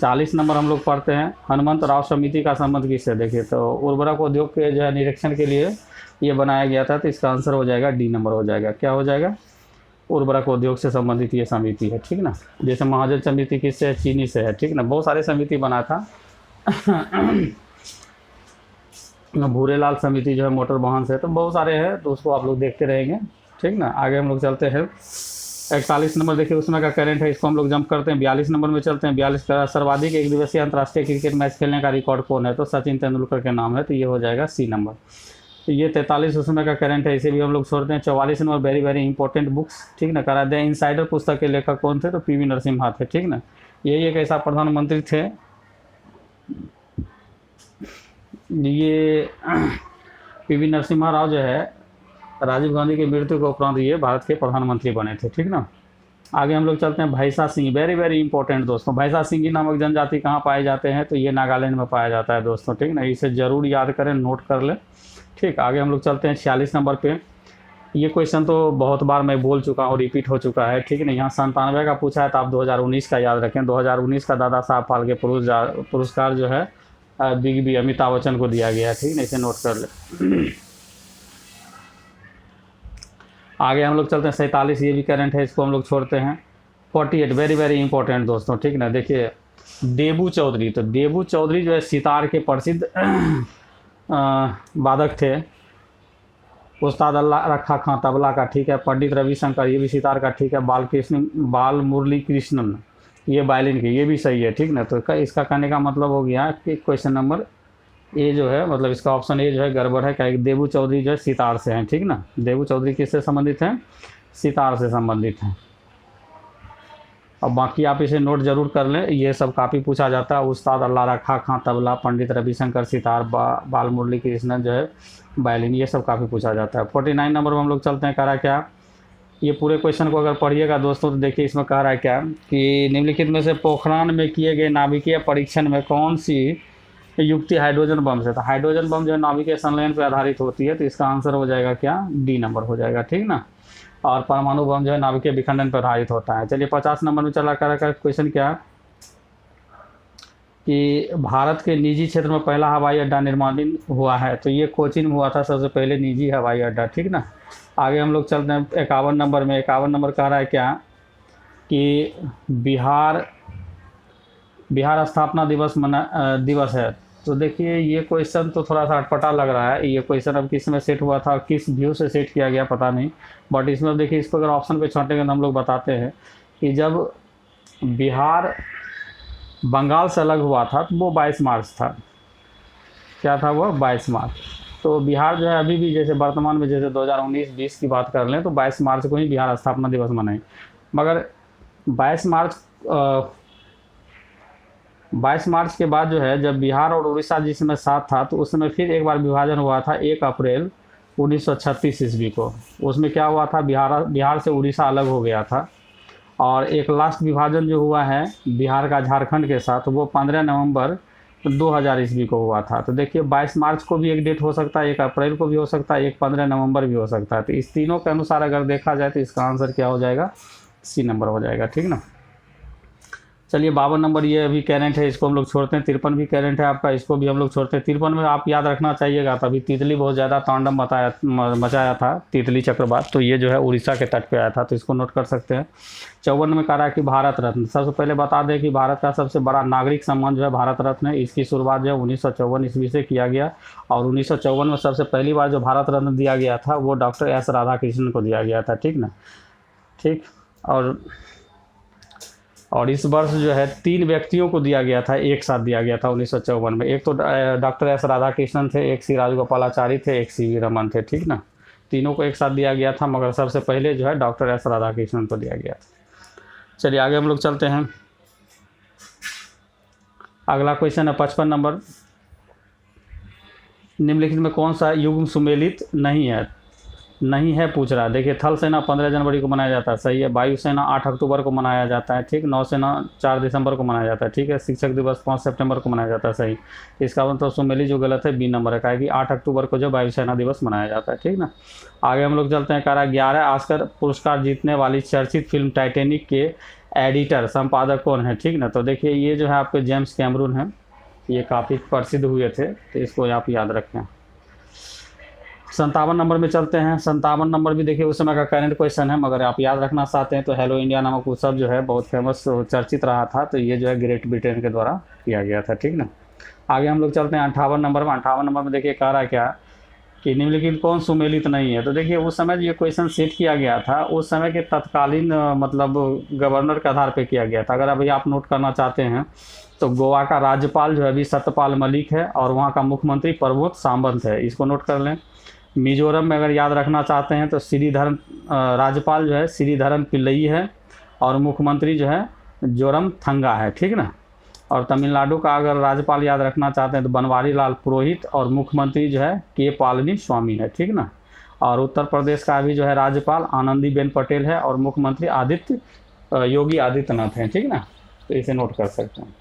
40 नंबर हम लोग पढ़ते हैं। हनुमंत राव समिति का संबंध किससे। देखिए तो उर्वरक उद्योग के जो है निरीक्षण के लिए ये बनाया गया था। तो इसका आंसर हो जाएगा D नंबर हो जाएगा। क्या हो जाएगा? उर्वरक उद्योग से संबंधित ये समिति है, ठीक ना। जैसे महाजन समिति किससे है? चीनी से है, ठीक ना। बहुत सारे समिति बना था। भूरेलाल समिति जो है मोटर वाहन से, तो बहुत सारे हैं, तो उसको आप लोग देखते रहेंगे, ठीक ना। आगे हम लोग चलते हैं 41 नंबर, देखिए उसमें का करंट है, इसको हम लोग जंप करते हैं। 42 नंबर में चलते हैं। 42 का सर्वाधिक एक दिवसीय अंतर्राष्ट्रीय क्रिकेट मैच खेलने का रिकॉर्ड कौन है, तो सचिन तेंदुलकर के नाम है, तो ये हो जाएगा सी नंबर। तो ये 43 उसमें का करंट है, इसे भी हम लोग छोड़ते हैं। 44 number very very important books, ठीक ना, करा दें। इनसाइडर पुस्तक के लेखक कौन थे, तो पीवी नरसिम्हा थे, ठीक ना। यही एक ऐसा प्रधानमंत्री थे, ये पीवी नरसिम्हा राव जो है राजीव गांधी की मृत्यु के उपरांत ये भारत के प्रधानमंत्री बने थे, ठीक ना। आगे हम लोग चलते हैं भैंसा सिंह, वेरी वेरी इंपॉर्टेंट दोस्तों। भैंसा सिंह नामक जनजाति कहाँ पाए जाते हैं, तो ये नागालैंड में पाया जाता है दोस्तों, ठीक ना। इसे जरूर याद करें, नोट कर लें, ठीक। आगे हम लोग चलते हैं 46 नंबर पे। ये क्वेश्चन तो बहुत बार मैं बोल चुका हूँ, रिपीट हो चुका है, ठीक है ना। यहाँ 97 का पूछा है, तो आप 2019 का याद रखें। 2019 का दादा साहब फाल्के पुरस्कार जो है बिग बी अमिताभ बच्चन को दिया गया है, ठीक है, इसे नोट कर ले। आगे हम लोग चलते हैं 47, ये भी करंट है, इसको हम लोग छोड़ते हैं। 48 वेरी वेरी इंपॉर्टेंट दोस्तों, ठीक ना। देखिए देबू चौधरी, तो देबू चौधरी जो है सितार के प्रसिद्ध वादक थे। उस्ताद अल्लाह रखा खां तबला का, ठीक है। पंडित रविशंकर, ये भी सितार का, ठीक है। बाल मुरली कृष्णन, ये वायलिन के, ये भी सही है, ठीक ना। तो इसका कहने का मतलब हो गया कि क्वेश्चन नंबर ए जो है, मतलब इसका ऑप्शन ए जो है गड़बड़ है, क्या देबू चौधरी जो है सितार से हैं, ठीक ना। देबू चौधरी किससे संबंधित हैं, सितार से संबंधित हैं। अब बाकी आप इसे नोट जरूर कर लें, ये सब काफ़ी पूछा जाता है। उस्ताद अल्लाह रखा खां तबला, पंडित रविशंकर सितार, बाल मुरली कृष्णन जो है वायलिन, ये सब काफ़ी पूछा जाता है। 49 नंबर में हम लोग चलते हैं। कह रहा है क्या, ये पूरे क्वेश्चन को अगर पढ़िएगा दोस्तों, तो देखिए इसमें कह रहा है क्या कि निम्नलिखित में से पोखरान में किए गए नाभिकीय परीक्षण में कौन सी युक्ति हाइड्रोजन बम से, तो हाइड्रोजन बम जो है नाभिकीय संलयन पर आधारित होती है, तो इसका आंसर हो जाएगा क्या, डी नंबर हो जाएगा, ठीक ना। और परमाणु बम जो है नाभिकीय विखंडन पर आधारित होता है। चलिए 50 नंबर में चला कर क्वेश्चन क्या कि भारत के निजी क्षेत्र में पहला हवाई अड्डा निर्माणित हुआ है, तो ये कोचीन में हुआ था सबसे पहले निजी हवाई अड्डा, ठीक ना। आगे हम लोग चलते हैं 51 नंबर में। 51 नंबर कह रहा है क्या कि बिहार स्थापना दिवस है, तो देखिए ये क्वेश्चन तो थोड़ा सा अटपटा लग रहा है। ये क्वेश्चन अब किस में सेट हुआ था, किस व्यू से सेट किया गया पता नहीं, बट इसमें देखिए इसको अगर ऑप्शन पे छांटेंगे तो हम लोग बताते हैं कि जब बिहार बंगाल से अलग हुआ था तो वो 22 मार्च था। क्या था वो, 22 मार्च। तो बिहार जो है अभी भी जैसे वर्तमान में जैसे 2019-20 की बात कर लें तो 22 मार्च को ही बिहार स्थापना दिवस मनाएं, मगर 22 मार्च के बाद जो है जब बिहार और उड़ीसा जिसमें साथ था, तो उस समय फिर एक बार विभाजन हुआ था 1 अप्रैल 1936 ईस्वी को। उसमें क्या हुआ था, बिहार से उड़ीसा अलग हो गया था। और एक लास्ट विभाजन जो हुआ है बिहार का झारखंड के साथ, वो 15 नवंबर 2000 ईस्वी को हुआ था। तो देखिए 22 मार्च को भी एक डेट हो सकता है, 1 अप्रैल को भी हो सकता है, 15 नवंबर भी हो सकता है। तो इस तीनों के अनुसार अगर देखा जाए तो इसका आंसर क्या हो जाएगा, सी नंबर हो जाएगा, ठीक ना। चलिए 52 नंबर ये अभी करंट है, इसको हम लोग छोड़ते हैं। 53 भी करंट है आपका, इसको भी हम लोग छोड़ते हैं। 53 में आप याद रखना चाहिएगा, तभी तितली बहुत ज़्यादा तांडव मचाया था, तितली चक्रवात, तो ये जो है उड़ीसा के तट पे आया था, तो इसको नोट कर सकते हैं। 54 में कह रहा है कि भारत रत्न, सबसे पहले बता दें कि भारत का सबसे बड़ा नागरिक सम्मान जो है भारत रत्न है। इसकी शुरुआत जो है 1954 ईस्वी से किया गया, और 1954 में सबसे पहली बार जो भारत रत्न दिया गया था वो डॉक्टर एस राधाकृष्णन को दिया गया था, ठीक ना, ठीक। और इस वर्ष जो है 3 व्यक्तियों को दिया गया था, एक साथ दिया गया था 1954 में। एक तो डॉक्टर एस राधाकृष्णन थे, एक सी राजगोपालाचारी थे, एक सी वी रमन थे, ठीक ना। तीनों को एक साथ दिया गया था, मगर सबसे पहले जो है डॉक्टर एस राधाकृष्णन को दिया गया था। चलिए आगे हम लोग चलते हैं। अगला क्वेश्चन है 55 नंबर। निम्नलिखित में कौन सा युग्म सुमेलित नहीं है पूछ रहा है। देखिए थल सेना 15 जनवरी को मनाया जाता है, सही है। वायुसेना 8 अक्टूबर को मनाया जाता है, ठीक। नौसेना 4 दिसंबर को मनाया जाता है, ठीक है। शिक्षक दिवस 5 सितंबर को मनाया जाता है, सही। इसका मतलब सुमेली जो गलत है, बी नंबर है, क्या कि 8 अक्टूबर को जो वायुसेना दिवस मनाया जाता है, ठीक ना। आगे हम लोग चलते हैं। कह रहा है 11 ऑस्कर पुरस्कार जीतने वाली चर्चित फिल्म टाइटैनिक के एडिटर संपादक कौन है, ठीक ना। तो देखिए ये जो है आपके जेम्स कैमरून हैं, ये काफ़ी प्रसिद्ध हुए थे, तो इसको आप याद रखें। 57 नंबर में चलते हैं। 57 नंबर भी देखिए उस समय का करंट क्वेश्चन है, मगर आप याद रखना चाहते हैं तो हेलो इंडिया नामक उत्सव जो है बहुत फेमस चर्चित रहा था, तो ये जो है ग्रेट ब्रिटेन के द्वारा किया गया था, ठीक ना। आगे हम लोग चलते हैं 58 नंबर में। 58 नंबर में देखिए कह रहा है क्या कि निम्नलिखित कौन सुमेलित नहीं है। तो देखिए उस समय ये क्वेश्चन सेट किया गया था, उस समय के तत्कालीन मतलब गवर्नर के आधार पे किया गया था। अगर अभी आप नोट करना चाहते हैं तो गोवा का राज्यपाल जो है अभी सत्यपाल मलिक है और वहाँ का मुख्यमंत्री प्रमोद सावंत है, इसको नोट कर लें। मिजोरम में अगर याद रखना चाहते हैं तो श्रीधरन राज्यपाल जो है श्रीधरन पिल्लई है और मुख्यमंत्री जो है जोरम थंगा है, ठीक ना। और तमिलनाडु का अगर राज्यपाल याद रखना चाहते हैं तो बनवारी लाल पुरोहित और मुख्यमंत्री जो है के पालनी स्वामी है, ठीक ना। और उत्तर प्रदेश का भी जो है राज्यपाल आनंदीबेन पटेल है और मुख्यमंत्री योगी आदित्यनाथ हैं, ठीक ना। तो इसे नोट कर सकते हैं।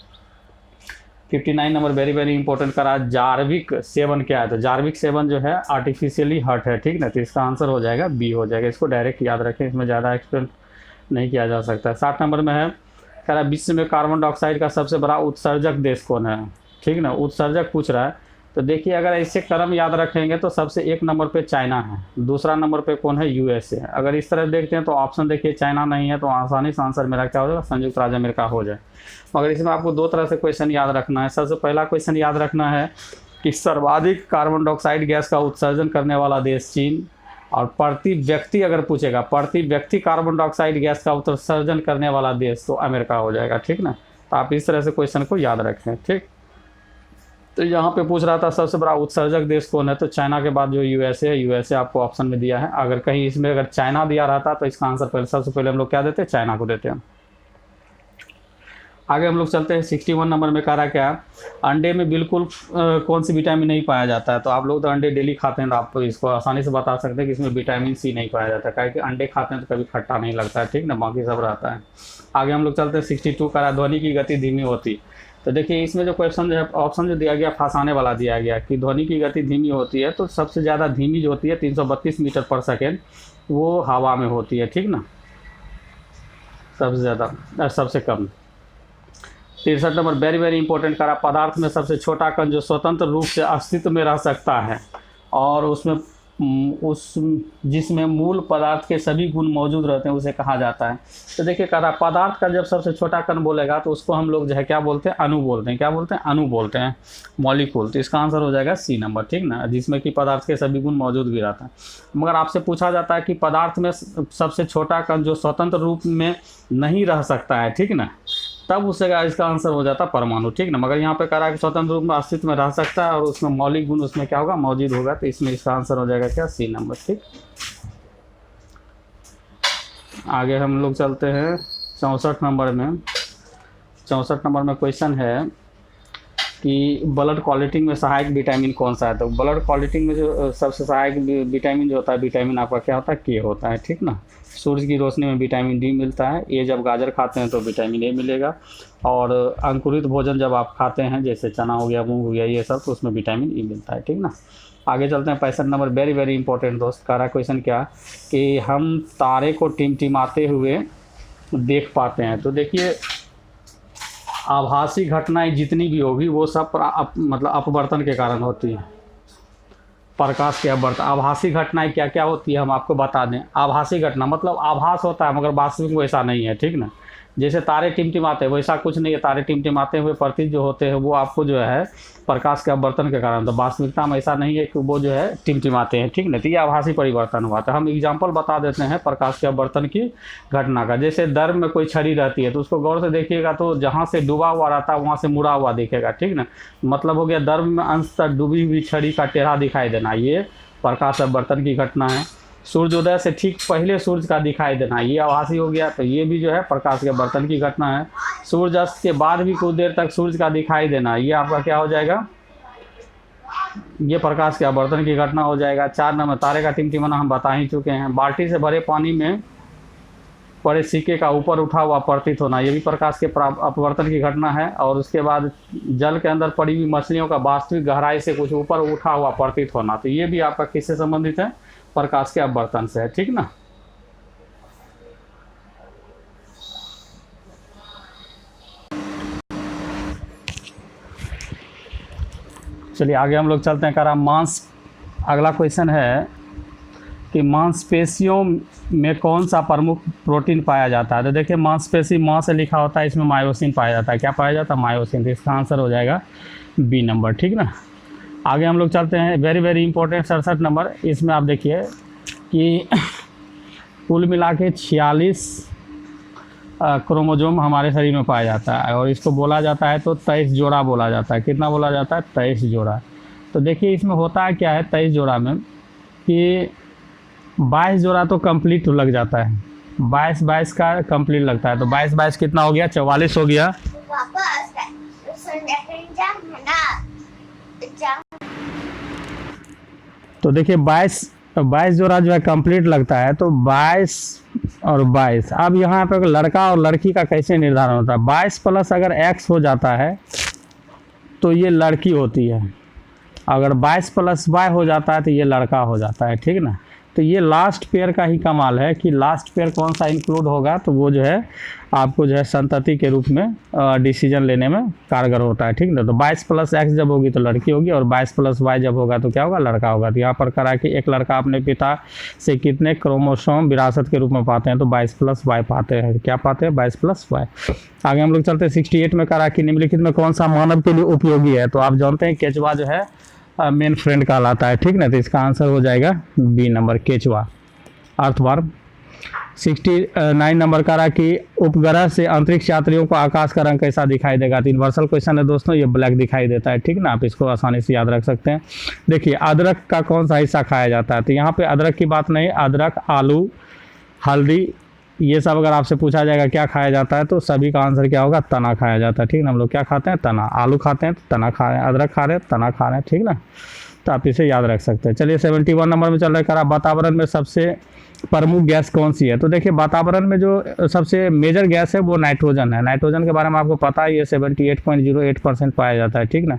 59 नंबर वेरी वेरी इंपॉर्टेंट करा, जार्विक 7 क्या है। तो जार्विक 7 जो है आर्टिफिशियली हर्ट है, ठीक ना। तो इसका आंसर हो जाएगा बी हो जाएगा। इसको डायरेक्ट याद रखें, इसमें ज़्यादा एक्सप्लेन नहीं किया जा सकता है। 60 नंबर में है कह रहा है विश्व में कार्बन डाइऑक्साइड का सबसे बड़ा उत्सर्जक देश कौन है, ठीक ना। उत्सर्जक पूछ रहा है। तो देखिए अगर ऐसे क्रम याद रखेंगे तो सबसे 1 नंबर पे चाइना है, दूसरा नंबर पे कौन है, यूएसए है। अगर इस तरह देखते हैं तो ऑप्शन देखिए चाइना नहीं है, तो आसानी से आंसर मेरा क्या हो जाएगा, संयुक्त राज्य अमेरिका हो जाए। मगर इसमें आपको 2 तरह से क्वेश्चन याद रखना है। सबसे पहला क्वेश्चन याद रखना है कि सर्वाधिक कार्बन डाइऑक्साइड गैस का उत्सर्जन करने वाला देश चीन, और प्रति व्यक्ति अगर पूछेगा प्रति व्यक्ति कार्बन डाइऑक्साइड गैस का उत्सर्जन करने वाला देश तो अमेरिका हो जाएगा, ठीक ना। तो आप इस तरह से क्वेश्चन को याद रखें, ठीक। तो यहाँ पे पूछ रहा था सबसे बड़ा उत्सर्जक देश कौन है, तो चाइना के बाद जो यूएसए है, यूएसए आपको ऑप्शन में दिया है। अगर कहीं इसमें अगर चाइना दिया रहता तो इसका आंसर पहले सबसे पहले हम लोग क्या देते हैं, चाइना को देते हैं। आगे हम लोग चलते हैं 61 नंबर में कह रहा क्या, अंडे में बिल्कुल कौन सी विटामिन नहीं पाया जाता है। तो आप लोग तो अंडे डेली खाते हैं तो आप इसको आसानी से बता सकते हैं कि इसमें विटामिन सी नहीं पाया जाता है, क्योंकि अंडे खाते हैं तो कभी खट्टा नहीं लगता है, ठीक ना, बाकी सब रहता है। आगे हम लोग चलते हैं 62 कह रहा ध्वनि की गति धीमी होती। तो देखिए इसमें जो क्वेश्चन जो है ऑप्शन जो दिया गया फंसाने वाला दिया गया कि ध्वनि की गति धीमी होती है, तो सबसे ज़्यादा धीमी जो होती है 332 मीटर पर सेकेंड वो हवा में होती है, ठीक ना। सबसे ज़्यादा सबसे कम। 63 नंबर वेरी वेरी इंपॉर्टेंट करा, पदार्थ में सबसे छोटा कण जो स्वतंत्र रूप से अस्तित्व में रह सकता है और उसमें जिसमें मूल पदार्थ के सभी गुण मौजूद रहते हैं उसे कहा जाता है। तो देखिए कह रहा पदार्थ का जब सबसे छोटा कण बोलेगा तो उसको हम लोग जो है क्या बोलते हैं, अणु बोलते हैं। क्या बोलते हैं, अणु बोलते हैं, मॉलिक्यूल। तो इसका आंसर हो जाएगा सी नंबर, ठीक ना, जिसमें कि पदार्थ के सभी गुण मौजूद भी रहता है। मगर आपसे पूछा जाता है कि पदार्थ में सबसे छोटा कण जो स्वतंत्र रूप में नहीं रह सकता है, ठीक ना, तब उससे इसका आंसर हो जाता परमाणु, ठीक ना। मगर यहाँ पे कह रहा है कि स्वतंत्र रूप में अस्तित्व में रह सकता है और उसमें मौलिक गुण उसमें क्या होगा, मौजूद होगा। तो इसमें इसका आंसर हो जाएगा क्या, सी नंबर, ठीक। आगे हम लोग चलते हैं 64 नंबर में। 64 नंबर में क्वेश्चन है कि ब्लड क्लॉटिंग में सहायक विटामिन कौन सा है। तो ब्लड क्लॉटिंग में जो सबसे सहायक विटामिन जो होता है, विटामिन आपका क्या होता है, के होता है, ठीक ना। सूरज की रोशनी में विटामिन डी मिलता है। ये जब गाजर खाते हैं तो विटामिन ए मिलेगा, और अंकुरित भोजन जब आप खाते हैं जैसे चना हो गया, मूंग हो गया, ये सब, तो उसमें विटामिन ई मिलता है, ठीक ना। आगे चलते हैं 65 नंबर वेरी वेरी इंपॉर्टेंट दोस्त कह रहा क्वेश्चन क्या कि हम तारे को टिमटिमाते हुए देख पाते हैं। तो देखिए आभासी घटनाएं जितनी भी होगी वो सब मतलब अपवर्तन के कारण होती है, प्रकाश के अपवर्तन। आभासी घटनाएं क्या क्या होती है हम आपको बता दें। आभासी घटना मतलब आभास होता है मगर वास्तविक वैसा नहीं है, ठीक ना। जैसे तारे टिमटिमाते हैं वैसा कुछ नहीं है, तारे टिमटिमाते हुए प्रतीत जो होते हैं वो आपको जो है प्रकाश के अपवर्तन के कारण, तो वास्तविकता में ऐसा नहीं है कि वो जो है टिमटिमाते हैं, ठीक ना। तो ये आभासी परिवर्तन हुआ था। हम एग्जाम्पल बता देते हैं प्रकाश के अपवर्तन की घटना का। जैसे दर्भ में कोई छड़ी रहती है तो उसको गौर से देखिएगा तो जहाँ से डूबा हुआ रहता है वहाँ से मुड़ा हुआ दिखेगा, ठीक ना। मतलब हो गया दर्भ में अंश तक डूबी हुई छड़ी का टेढ़ा दिखाई देना, ये प्रकाश अपवर्तन की घटना है। सूर्योदय से ठीक पहले सूर्य का दिखाई देना, ये आभासी हो गया, तो ये भी जो है प्रकाश के अपवर्तन की घटना है। सूर्यास्त के बाद भी कुछ देर तक सूर्य का दिखाई देना, ये आपका क्या हो जाएगा, ये प्रकाश के अपवर्तन की घटना हो जाएगा। 4 नंबर तारे का टिमटिमाना हम बता ही चुके हैं। बाल्टी से भरे पानी में पड़े सिक्के का ऊपर उठा हुआ प्रतीत होना, ये भी प्रकाश के अपवर्तन की घटना है। और उसके बाद जल के अंदर पड़ी हुई मछलियों का वास्तविक गहराई से कुछ ऊपर उठा हुआ प्रतीत होना, तो ये भी आपका किससे संबंधित है, प्रकाश के अपवर्तन से है, ठीक ना। चलिए आगे हम लोग चलते हैं। कह रहा मांस, अगला क्वेश्चन है कि मांसपेशियों में कौन सा प्रमुख प्रोटीन पाया जाता है। तो देखिए मांसपेशी मां से लिखा होता है, इसमें मायोसिन पाया जाता है। क्या पाया जाता है, मायोसिन। तो इसका आंसर हो जाएगा बी नंबर, ठीक ना। आगे हम लोग चलते हैं, वेरी वेरी इंपॉर्टेंट 67 नंबर। इसमें आप देखिए कि कुल मिला के 46 क्रोमोजोम हमारे शरीर में पाया जाता है और इसको बोला जाता है तो 23 जोड़ा बोला जाता है। कितना बोला जाता है? 23 जोड़ा। तो देखिए इसमें होता है क्या है 23 जोड़ा में कि 22 जोड़ा तो कंप्लीट लग जाता है, 22 का कंप्लीट लगता है। तो 22 कितना हो गया? 44 हो गया। तो देखिए 22 जोड़ा जो है कंप्लीट लगता है। तो 22 और 22, अब यहाँ पर लड़का और लड़की का कैसे निर्धारण होता है? 22 प्लस अगर x हो जाता है तो ये लड़की होती है, अगर 22 प्लस y हो जाता है तो ये लड़का हो जाता है, ठीक ना। तो ये लास्ट पेयर का ही कमाल है कि लास्ट पेयर कौन सा इंक्लूड होगा, तो वो जो है आपको जो है संतति के रूप में डिसीजन लेने में कारगर होता है, ठीक ना। तो 22 प्लस x जब होगी तो लड़की होगी और 22 प्लस y जब होगा तो क्या होगा? लड़का होगा। तो यहाँ पर करा कि एक लड़का अपने पिता से कितने क्रोमोसोम विरासत के रूप में पाते हैं? तो 22 प्लस y पाते हैं। क्या पाते हैं? 22 प्लस y। आगे हम लोग चलते हैं 68 में। करा कि निम्नलिखित में कौन सा मानव के लिए उपयोगी है? तो आप जानते हैं केचुआ जो है मेन फ्रेंड कहलाता है, ठीक ना। तो इसका आंसर हो जाएगा बी नंबर, केचुआ, अर्थवर्म। 69 नंबर का रहा कि उपग्रह से अंतरिक्ष यात्रियों को आकाश का रंग कैसा दिखाई देगा? तो यूनिवर्सल क्वेश्चन है दोस्तों, ये ब्लैक दिखाई देता है, ठीक ना। आप इसको आसानी से याद रख सकते हैं। देखिए अदरक का कौन सा हिस्सा खाया जाता है? तो यहाँ पे अदरक की बात नहीं, अदरक, आलू, हल्दी, ये सब अगर आपसे पूछा जाएगा क्या खाया जाता है तो सभी का आंसर क्या होगा? तना खाया जाता है, ठीक ना। हम लोग क्या खाते हैं? तना। आलू खाते हैं तो तना खा रहे हैं, अदरक खा रहे हैं, तना खा रहे हैं, ठीक ना। तो आप इसे याद रख सकते हैं। चलिए 71 नंबर में चल रहा है करा वातावरण में सबसे प्रमुख गैस कौन सी है? तो देखिए वातावरण में जो सबसे मेजर गैस है वो नाइट्रोजन है। नाइट्रोजन के बारे में आपको पता है, ये 78.08% पाया जाता है, ठीक ना।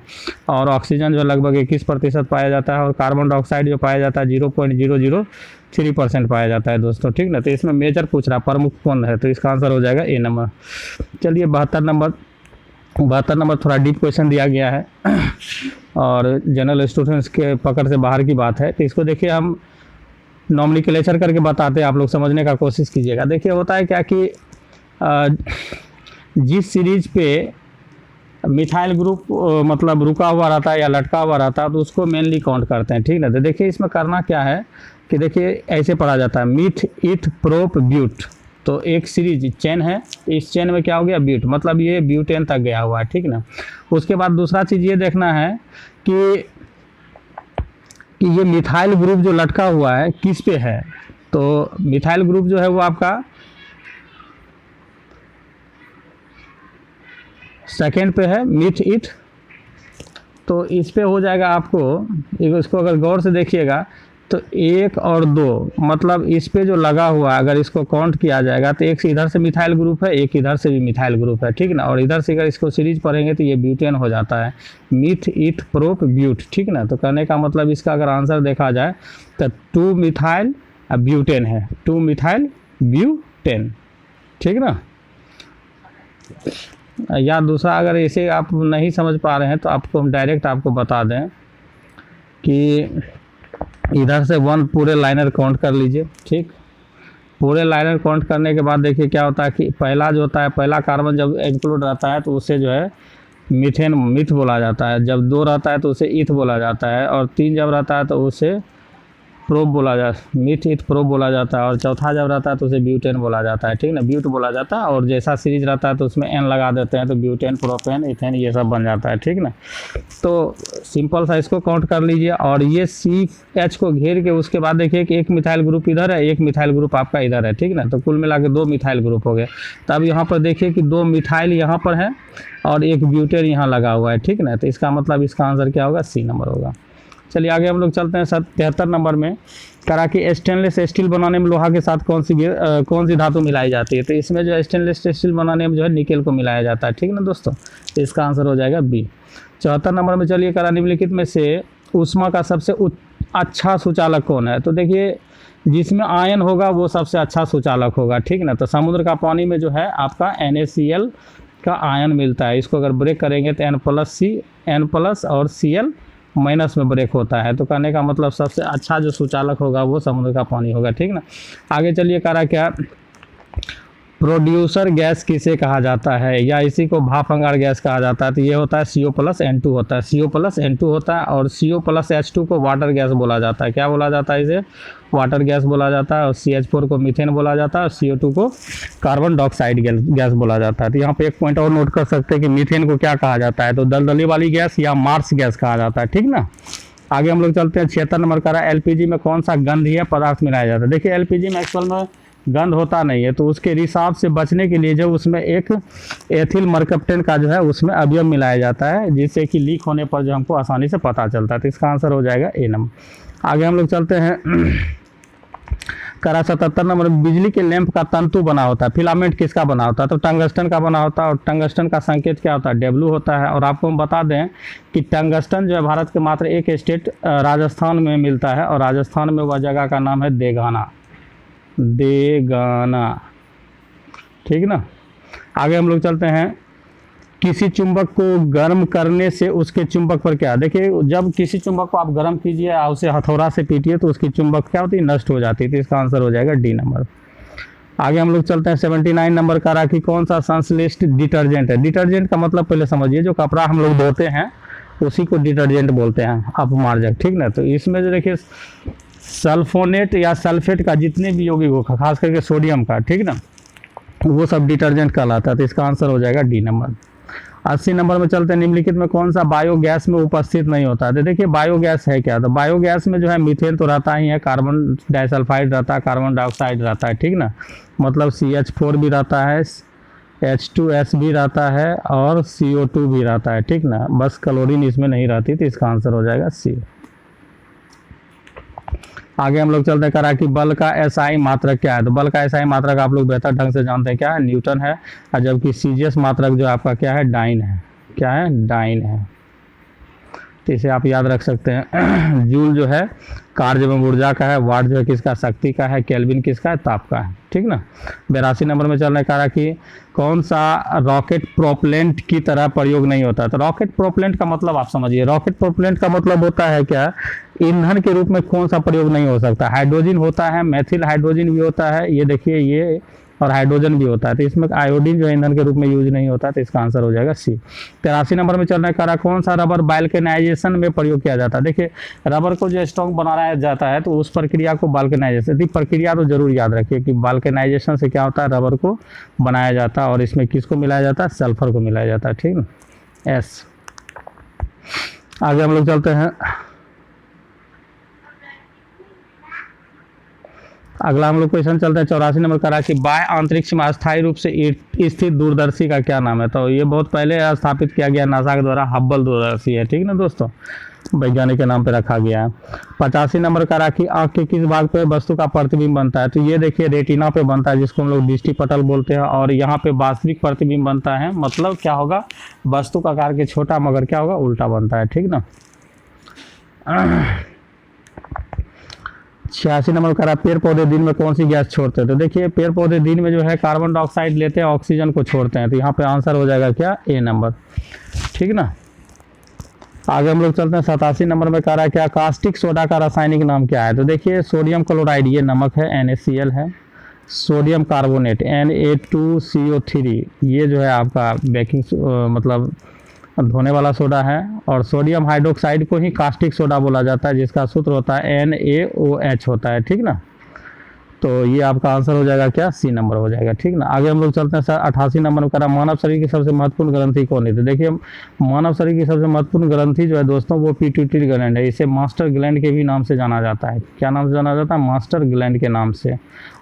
और ऑक्सीजन जो लगभग 21% पाया जाता है और कार्बन डाइऑक्साइड जो पाया जाता है 0.003% पाया जाता है दोस्तों, ठीक ना। तो इसमें मेजर पूछ रहा प्रमुख कौन है, तो इसका आंसर हो जाएगा ए नंबर। चलिए 72 नंबर थोड़ा डीप क्वेश्चन दिया गया है और जनरल स्टूडेंट्स के पकड़ से बाहर की बात है। तो इसको देखिए हम नॉमिनक्लेचर करके बताते हैं, आप लोग समझने का कोशिश कीजिएगा। देखिए होता है क्या कि जिस सीरीज पे मिथाइल ग्रुप मतलब रुका हुआ रहता है या लटका हुआ रहता है तो उसको मेनली काउंट करते हैं, ठीक ना। तो देखिए इसमें करना क्या है कि देखिए ऐसे पढ़ा जाता है मीथ, इथ, प्रोप, ब्यूट। तो एक सीरीज चेन है, इस चेन में क्या हो गया? ब्यूट, मतलब ये ब्यूटेन तक गया हुआ है, ठीक ना। उसके बाद दूसरा चीज़ ये देखना है कि ये मिथाइल ग्रुप जो लटका हुआ है किस पे है। तो मिथाइल ग्रुप जो है वो आपका सेकेंड पे है, मीथ, इथ। तो इस पे हो जाएगा आपको, इसको अगर गौर से देखिएगा तो 1 और 2, मतलब इस पे जो लगा हुआ है अगर इसको काउंट किया जाएगा तो एक इधर से मिथाइल ग्रुप है, एक इधर से भी मिथाइल ग्रुप है, ठीक ना। और इधर से अगर इसको सीरीज पढ़ेंगे तो ये ब्यूटेन हो जाता है, मीथ, इथ, प्रोप, ब्यूट, ठीक ना। तो कहने का मतलब इसका अगर आंसर देखा जाए तो 2 मिथाइल ब्यूटेन है, 2 मिथाइल ब्यूटेन, ठीक ना। या दूसरा अगर इसे आप नहीं समझ पा रहे हैं तो आपको हम डायरेक्ट आपको बता दें कि इधर से 1 पूरे लाइनर काउंट कर लीजिए, ठीक। पूरे लाइनर काउंट करने के बाद देखिए क्या होता है कि पहला जो होता है, पहला कार्बन जब इंक्लूड रहता है तो उसे जो है मिथ बोला जाता है। जब 2 रहता है तो उसे ईथ बोला जाता है और 3 जब रहता है तो उसे प्रोप बोला जाता, मीथ, इथ, प्रोप बोला जाता है और चौथा जब रहता है तो उसे ब्यूटेन बोला जाता है, ठीक ना, ब्यूट बोला जाता है। और जैसा सीरीज रहता है तो उसमें एन लगा देते हैं तो ब्यूटेन, प्रोपेन, इथेन ये सब बन जाता है, ठीक ना। तो सिंपल सा इसको काउंट कर लीजिए और ये CH को घेर के उसके बाद देखिए कि एक मिथाइल ग्रुप इधर है, एक मिथाइल ग्रुप आपका इधर है, ठीक ना। तो कुल मिला के 2 मिथाइल ग्रुप हो गए। तब यहाँ पर देखिए कि 2 मिथाइल यहाँ पर है और एक ब्यूटेन यहाँ लगा हुआ है, ठीक ना। तो इसका मतलब इसका आंसर क्या होगा? सी नंबर होगा। चलिए आगे हम लोग चलते हैं 73 नंबर में। करा कि स्टेनलेस स्टील बनाने में लोहा के साथ कौन सी धातु मिलाई जाती है? तो इसमें जो स्टेनलेस स्टील बनाने में जो है निकेल को मिलाया जाता है, ठीक ना दोस्तों। तो इसका आंसर हो जाएगा बी। 74 नंबर में चलिए करा निम्नलिखित में से ऊष्मा का सबसे अच्छा सुचालक कौन है? तो देखिए जिसमें आयन होगा वो सबसे अच्छा सुचालक होगा, ठीक ना। तो समुद्र का पानी में जो है आपका NaCl का आयन मिलता है, इसको अगर ब्रेक करेंगे तो N+ और Cl- में ब्रेक होता है। तो कहने का मतलब सबसे अच्छा जो सुचालक होगा वो समुद्र का पानी होगा, ठीक ना। आगे चलिए करा क्या प्रोड्यूसर गैस किसे कहा जाता है, या इसी को भाप अंगार गैस कहा जाता है? तो ये होता है CO+N2 होता है, CO+N2 होता है। और CO+H2 को वाटर गैस बोला जाता है। क्या बोला जाता है इसे? वाटर गैस बोला जाता है। और CH4 को मीथेन बोला जाता है। और CO2 को कार्बन डाइऑक्साइड गैस बोला जाता है। तो यहाँ पे एक पॉइंट और नोट कर सकते हैं कि मीथेन को क्या कहा जाता है? तो दलदली वाली गैस या मार्स गैस कहा जाता है, ठीक ना। आगे हम लोग चलते हैं। 76 नंबर का रहा, LPG में कौन सा गंधीय पदार्थ मिलाया जाता है? देखिए LPG में एक्चुअल में गंध होता नहीं है, तो उसके रिसाव से बचने के लिए जब उसमें एक एथिल मरकप्टेन का जो है उसमें अवयव मिलाया जाता है, जिससे कि लीक होने पर जो हमको आसानी से पता चलता है। तो इसका आंसर हो जाएगा A नंबर। आगे हम लोग चलते हैं। करा 77 नंबर, बिजली के लैंप का तंतु बना होता है, फिलामेंट किसका बना होता है? तो टंगस्टन का बना होता है। और टंगस्टन का संकेत क्या होता है? W होता है। और आपको हम बता दें कि टंगस्टन जो है भारत के मात्र एक स्टेट राजस्थान में मिलता है, और राजस्थान में वह जगह का नाम है देगाना, देगाना, ठीक ना। आगे हम लोग चलते हैं। किसी चुंबक को गर्म करने से उसके चुंबक पर क्या? देखिए जब किसी चुंबक को आप गर्म कीजिए, उसे हथौड़ा से पीटिए, तो उसकी चुंबक क्या होती है? नष्ट हो जाती है। तो इसका आंसर हो जाएगा D नंबर। आगे हम लोग चलते हैं। 79 नंबर का रहा कि कौन सा संश्लिष्ट डिटर्जेंट है? डिटर्जेंट का मतलब पहले समझिए, जो कपड़ा हम लोग धोते हैं उसी को डिटर्जेंट बोलते हैं, अपमार्जक, ठीक ना। तो इसमें जो देखिए सल्फोनेट या सल्फेट का जितने भी यौगिक हो, खास करके सोडियम का, ठीक ना, वो सब डिटर्जेंट कहलाता है। तो इसका आंसर हो जाएगा D नंबर। 80 नंबर में चलते हैं। निम्नलिखित में कौन सा बायोगैस में उपस्थित नहीं होता है? तो देखिए बायोगैस है क्या? तो बायोगैस में जो है मीथेन तो रहता ही है, कार्बन डाइसल्फाइड रहता है, कार्बन डाइऑक्साइड रहता है, ठीक ना। मतलब CH4 भी रहता है, H2S भी रहता है, और CO2 भी रहता है, ठीक ना। बस क्लोरीन इसमें नहीं रहती। तो इसका आंसर हो जाएगा C। आगे हम लोग चलते हैं। करा कि बल का SI मात्रक क्या है? तो बल का SI मात्रक आप लोग बेहतर ढंग से जानते हैं, क्या है? न्यूटन है। और जबकि CGS मात्रक जो आपका क्या है? डाइन है। क्या है? डाइन है। तो इसे आप याद रख सकते हैं। जूल जो है कार्य एवं ऊर्जा का है, वाट जो है किसका? शक्ति का है, केल्विन किसका है? ताप का है, ठीक ना। 82 नंबर में चलने का रहा कि कौन सा रॉकेट प्रोपेलेंट की तरह प्रयोग नहीं होता? तो रॉकेट प्रोपेलेंट का मतलब आप समझिए। रॉकेट प्रोपेलेंट का मतलब होता है क्या? ईंधन के रूप में कौन सा प्रयोग नहीं हो सकता? हाइड्रोजन होता है, मेथिल हाइड्रोजन भी होता है, ये देखिए ये, और हाइड्रोजन भी होता है। तो इसमें आयोडीन जो ईंधन के रूप में यूज नहीं होता। तो इसका आंसर हो जाएगा C। 83 नंबर में चलने का रहा कौन सा रबर बाल्केनाइजेशन में प्रयोग किया जाता है? देखिए रबर को जो स्ट्रॉन्ग बनाया जाता है, तो उस प्रक्रिया को बाल्केनाइजेशन, की प्रक्रिया तो जरूर याद रखिए कि बाल्केनाइजेशन से क्या होता है? रबर को बनाया जाता है। और इसमें किसको मिलाया जाता है? सल्फर को मिलाया जाता है, ठीक ना। S। आगे हम लोग चलते हैं। अगला हम लोग क्वेश्चन चलते हैं। 84 नंबर का रहा कि बाह्य अंतरिक्ष में अस्थायी रूप से स्थित दूरदर्शी का क्या नाम है? तो ये बहुत पहले स्थापित किया गया नासा के द्वारा, हब्बल दूरदर्शी है, ठीक ना दोस्तों, वैज्ञानिक के नाम पे रखा गया है। 85 नंबर का रहा कि आँख के किस भाग पे वस्तु का प्रतिबिंब बनता है? तो ये देखिए रेटिना पे बनता है, जिसको हम लोग दृष्टि पटल बोलते हैं। और यहाँ पे वास्तविक प्रतिबिंब बनता है, मतलब क्या होगा? वस्तु का आकार के छोटा, मगर क्या होगा? उल्टा बनता है, ठीक ना। 86 नंबर का रहा पेड़ पौधे दिन में कौन सी गैस छोड़ते हैं? तो देखिए पेड़ पौधे दिन में जो है कार्बन डाइऑक्साइड लेते हैं, ऑक्सीजन को छोड़ते हैं। तो यहाँ पे आंसर हो जाएगा क्या? A नंबर, ठीक ना। आगे हम लोग चलते हैं। 87 नंबर में कह रहा है क्या कास्टिक सोडा का रासायनिक नाम क्या है? तो देखिए सोडियम क्लोराइड, ये नमक है, NaCl है। सोडियम कार्बोनेट Na2CO3, ये जो है आपका बेकिंग मतलब धोने वाला सोडा है। और सोडियम हाइड्रोक्साइड को ही कास्टिक सोडा बोला जाता है, जिसका सूत्र होता है NaOH होता है, ठीक ना। तो ये आपका आंसर हो जाएगा क्या? C नंबर हो जाएगा, ठीक ना। आगे हम लोग चलते हैं सर। 88 नंबर में करा मानव शरीर की सबसे महत्वपूर्ण ग्रंथि कौन है? तो देखिए मानव शरीर की सबसे महत्वपूर्ण ग्रंथि जो है दोस्तों, वो पिट्यूटरी ग्लैंड है। इसे मास्टर ग्लैंड के भी नाम से जाना जाता है। क्या नाम से जाना जाता है? मास्टर ग्लैंड के नाम से।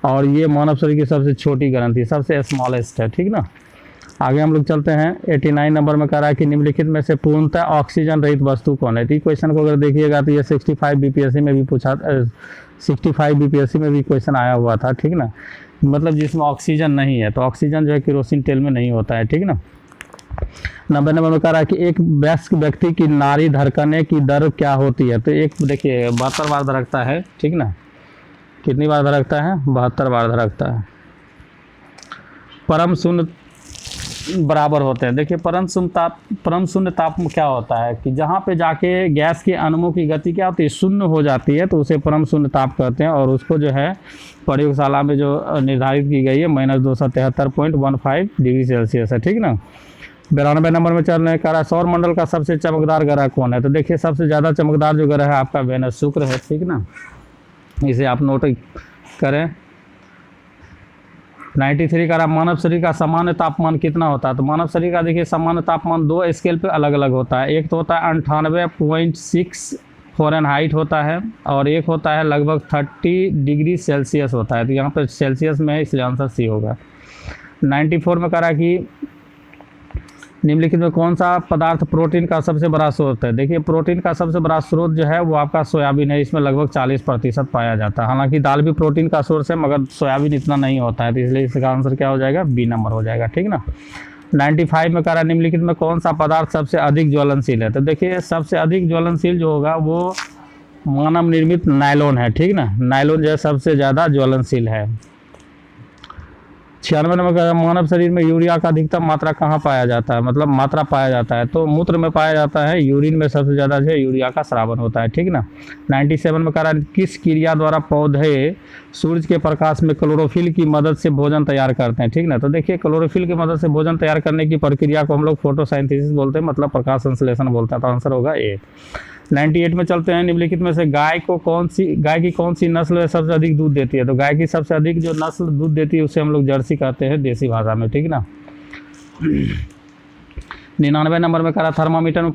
और ये मानव शरीर की सबसे छोटी ग्रंथि, सबसे स्मॉलेस्ट है, ठीक ना। आगे हम लोग चलते हैं। 89 नंबर में कह रहा है कि निम्नलिखित में से पूर्णतः ऑक्सीजन रहित वस्तु कौन है? तो क्वेश्चन को अगर देखिएगा तो ये 65 बीपीएससी में भी पूछा, 65 बीपीएससी में भी क्वेश्चन आया हुआ था, ठीक ना। मतलब जिसमें ऑक्सीजन नहीं है, तो ऑक्सीजन जो है केरोसिन तेल में नहीं होता है, ठीक ना। 90 नंबर में कह रहा है कि एक वयस्क व्यक्ति की नाड़ी धड़कने की दर क्या होती है? तो एक देखिए 72 बार धड़कता है, ठीक ना। कितनी बार धड़कता है? 72 बार धड़कता है। परम शून्य बराबर होते हैं। देखिए परम शून्य ताप में क्या होता है कि जहाँ पे जाके गैस के अणुओं की गति क्या होती है, शून्य हो जाती है, तो उसे परम शून्य ताप कहते हैं। और उसको जो है प्रयोगशाला में जो निर्धारित की गई है -273.15 डिग्री सेल्सियस है, ठीक ना। 92 नंबर में चल रहे हैं, सौर मंडल का सबसे चमकदार ग्रह कौन है? तो देखिए सबसे ज़्यादा चमकदार जो ग्रह है आपका वेनस शुक्र है, ठीक ना, इसे आप नोट करें। 93 का मानव शरीर का सामान्य तापमान कितना होता है? तो मानव शरीर का देखिए सामान्य तापमान 2 स्केल पे अलग अलग होता है। एक तो होता है 98.6 फ़ारेनहाइट होता है, और एक होता है लगभग 30 डिग्री सेल्सियस होता है। तो यहाँ पर सेल्सियस में है, इसलिए आंसर सी होगा। 94 में करा कि निम्नलिखित में कौन सा पदार्थ प्रोटीन का सबसे बड़ा स्रोत है? देखिए प्रोटीन का सबसे बड़ा स्रोत जो है वो आपका सोयाबीन है, इसमें लगभग 40% पाया जाता है। हालांकि दाल भी प्रोटीन का सोर्स है, मगर सोयाबीन इतना नहीं होता है, तो इसलिए इसका आंसर क्या हो जाएगा? बी नंबर हो जाएगा, ठीक ना। 95 में कह रहा है निम्नलिखित में कौन सा पदार्थ सबसे अधिक ज्वलनशील है? तो देखिए सबसे अधिक ज्वलनशील जो होगा वो मानव निर्मित नायलॉन है, ठीक ना। नायलॉन जो है सबसे ज़्यादा ज्वलनशील है। 96 नंबर का मानव शरीर में यूरिया का अधिकतम मात्रा कहाँ पाया जाता है, मतलब मात्रा पाया जाता है? तो मूत्र में पाया जाता है, यूरिन में सबसे ज़्यादा जो है यूरिया का स्रावन होता है, ठीक ना। 97 में कह रहा है किस क्रिया द्वारा पौधे सूरज के प्रकाश में क्लोरोफिल की मदद से भोजन तैयार करते हैं, ठीक ना। तो देखिए क्लोरोफिल की मदद से भोजन तैयार करने की प्रक्रिया को हम लोग फोटोसाइंथेसिस बोलते हैं, मतलब प्रकाश संश्लेषण बोलते हैं। तो आंसर होगा ए। 98 में चलते हैं, निम्नलिखित में से गाय की कौन सी नस्ल सबसे अधिक दूध देती है? तो गाय की सबसे अधिक जो नस्ल दूध देती है उसे हम लोग जर्सी कहते हैं देसी भाषा में, ठीक ना। 99 नंबर में कहा थर्मामीटर में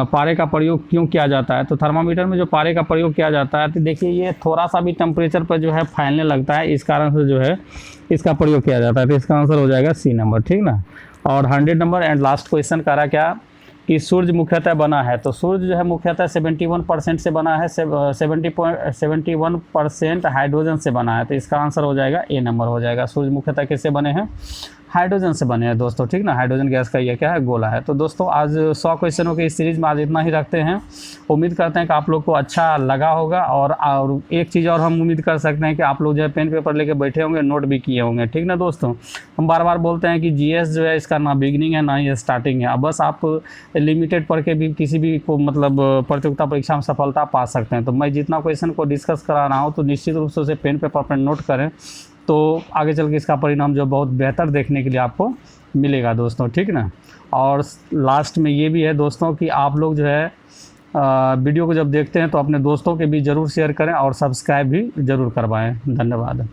पारे का प्रयोग क्यों किया जाता है? तो थर्मामीटर में जो पारे का प्रयोग किया जाता है, तो देखिए ये थोड़ा सा भी टेम्परेचर पर जो है फैलने लगता है, इस कारण से जो है इसका प्रयोग किया जाता है। तो इसका आंसर हो जाएगा सी नंबर, ठीक ना। और 100 नंबर एंड लास्ट क्वेश्चन कह रहा क्या कि सूर्य मुख्यतः बना है? तो सूर्य जो है मुख्यतः 71% से बना है, 71% हाइड्रोजन से बना है। तो इसका आंसर हो जाएगा ए नंबर हो जाएगा। सूर्य मुख्यतः किससे बने हैं? हाइड्रोजन से बने हैं दोस्तों, ठीक ना। हाइड्रोजन गैस का ये क्या है? गोला है। तो दोस्तों आज 100 क्वेश्चनों की इस सीरीज़ में आज इतना ही रखते हैं। उम्मीद करते हैं कि आप लोग को अच्छा लगा होगा। और एक चीज़ और हम उम्मीद कर सकते हैं कि आप लोग जो है पेन पेपर लेके बैठे होंगे, नोट भी किए होंगे, ठीक ना दोस्तों। हम बार बार बोलते हैं कि जीएस जो है इसका ना बिगिनिंग है ना ही स्टार्टिंग है। बस आप लिमिटेड पढ़ के भी किसी भी को मतलब प्रतियोगिता परीक्षा में सफलता पा सकते हैं। तो मैं जितना क्वेश्चन को डिस्कस करा रहा हूँ तो निश्चित रूप से उसे पेन पेपर पर नोट करें, तो आगे चल के इसका परिणाम जो बहुत बेहतर देखने के लिए आपको मिलेगा दोस्तों, ठीक ना। और लास्ट में ये भी है दोस्तों कि आप लोग जो है वीडियो को जब देखते हैं तो अपने दोस्तों के भी ज़रूर शेयर करें और सब्सक्राइब भी ज़रूर करवाएं। धन्यवाद।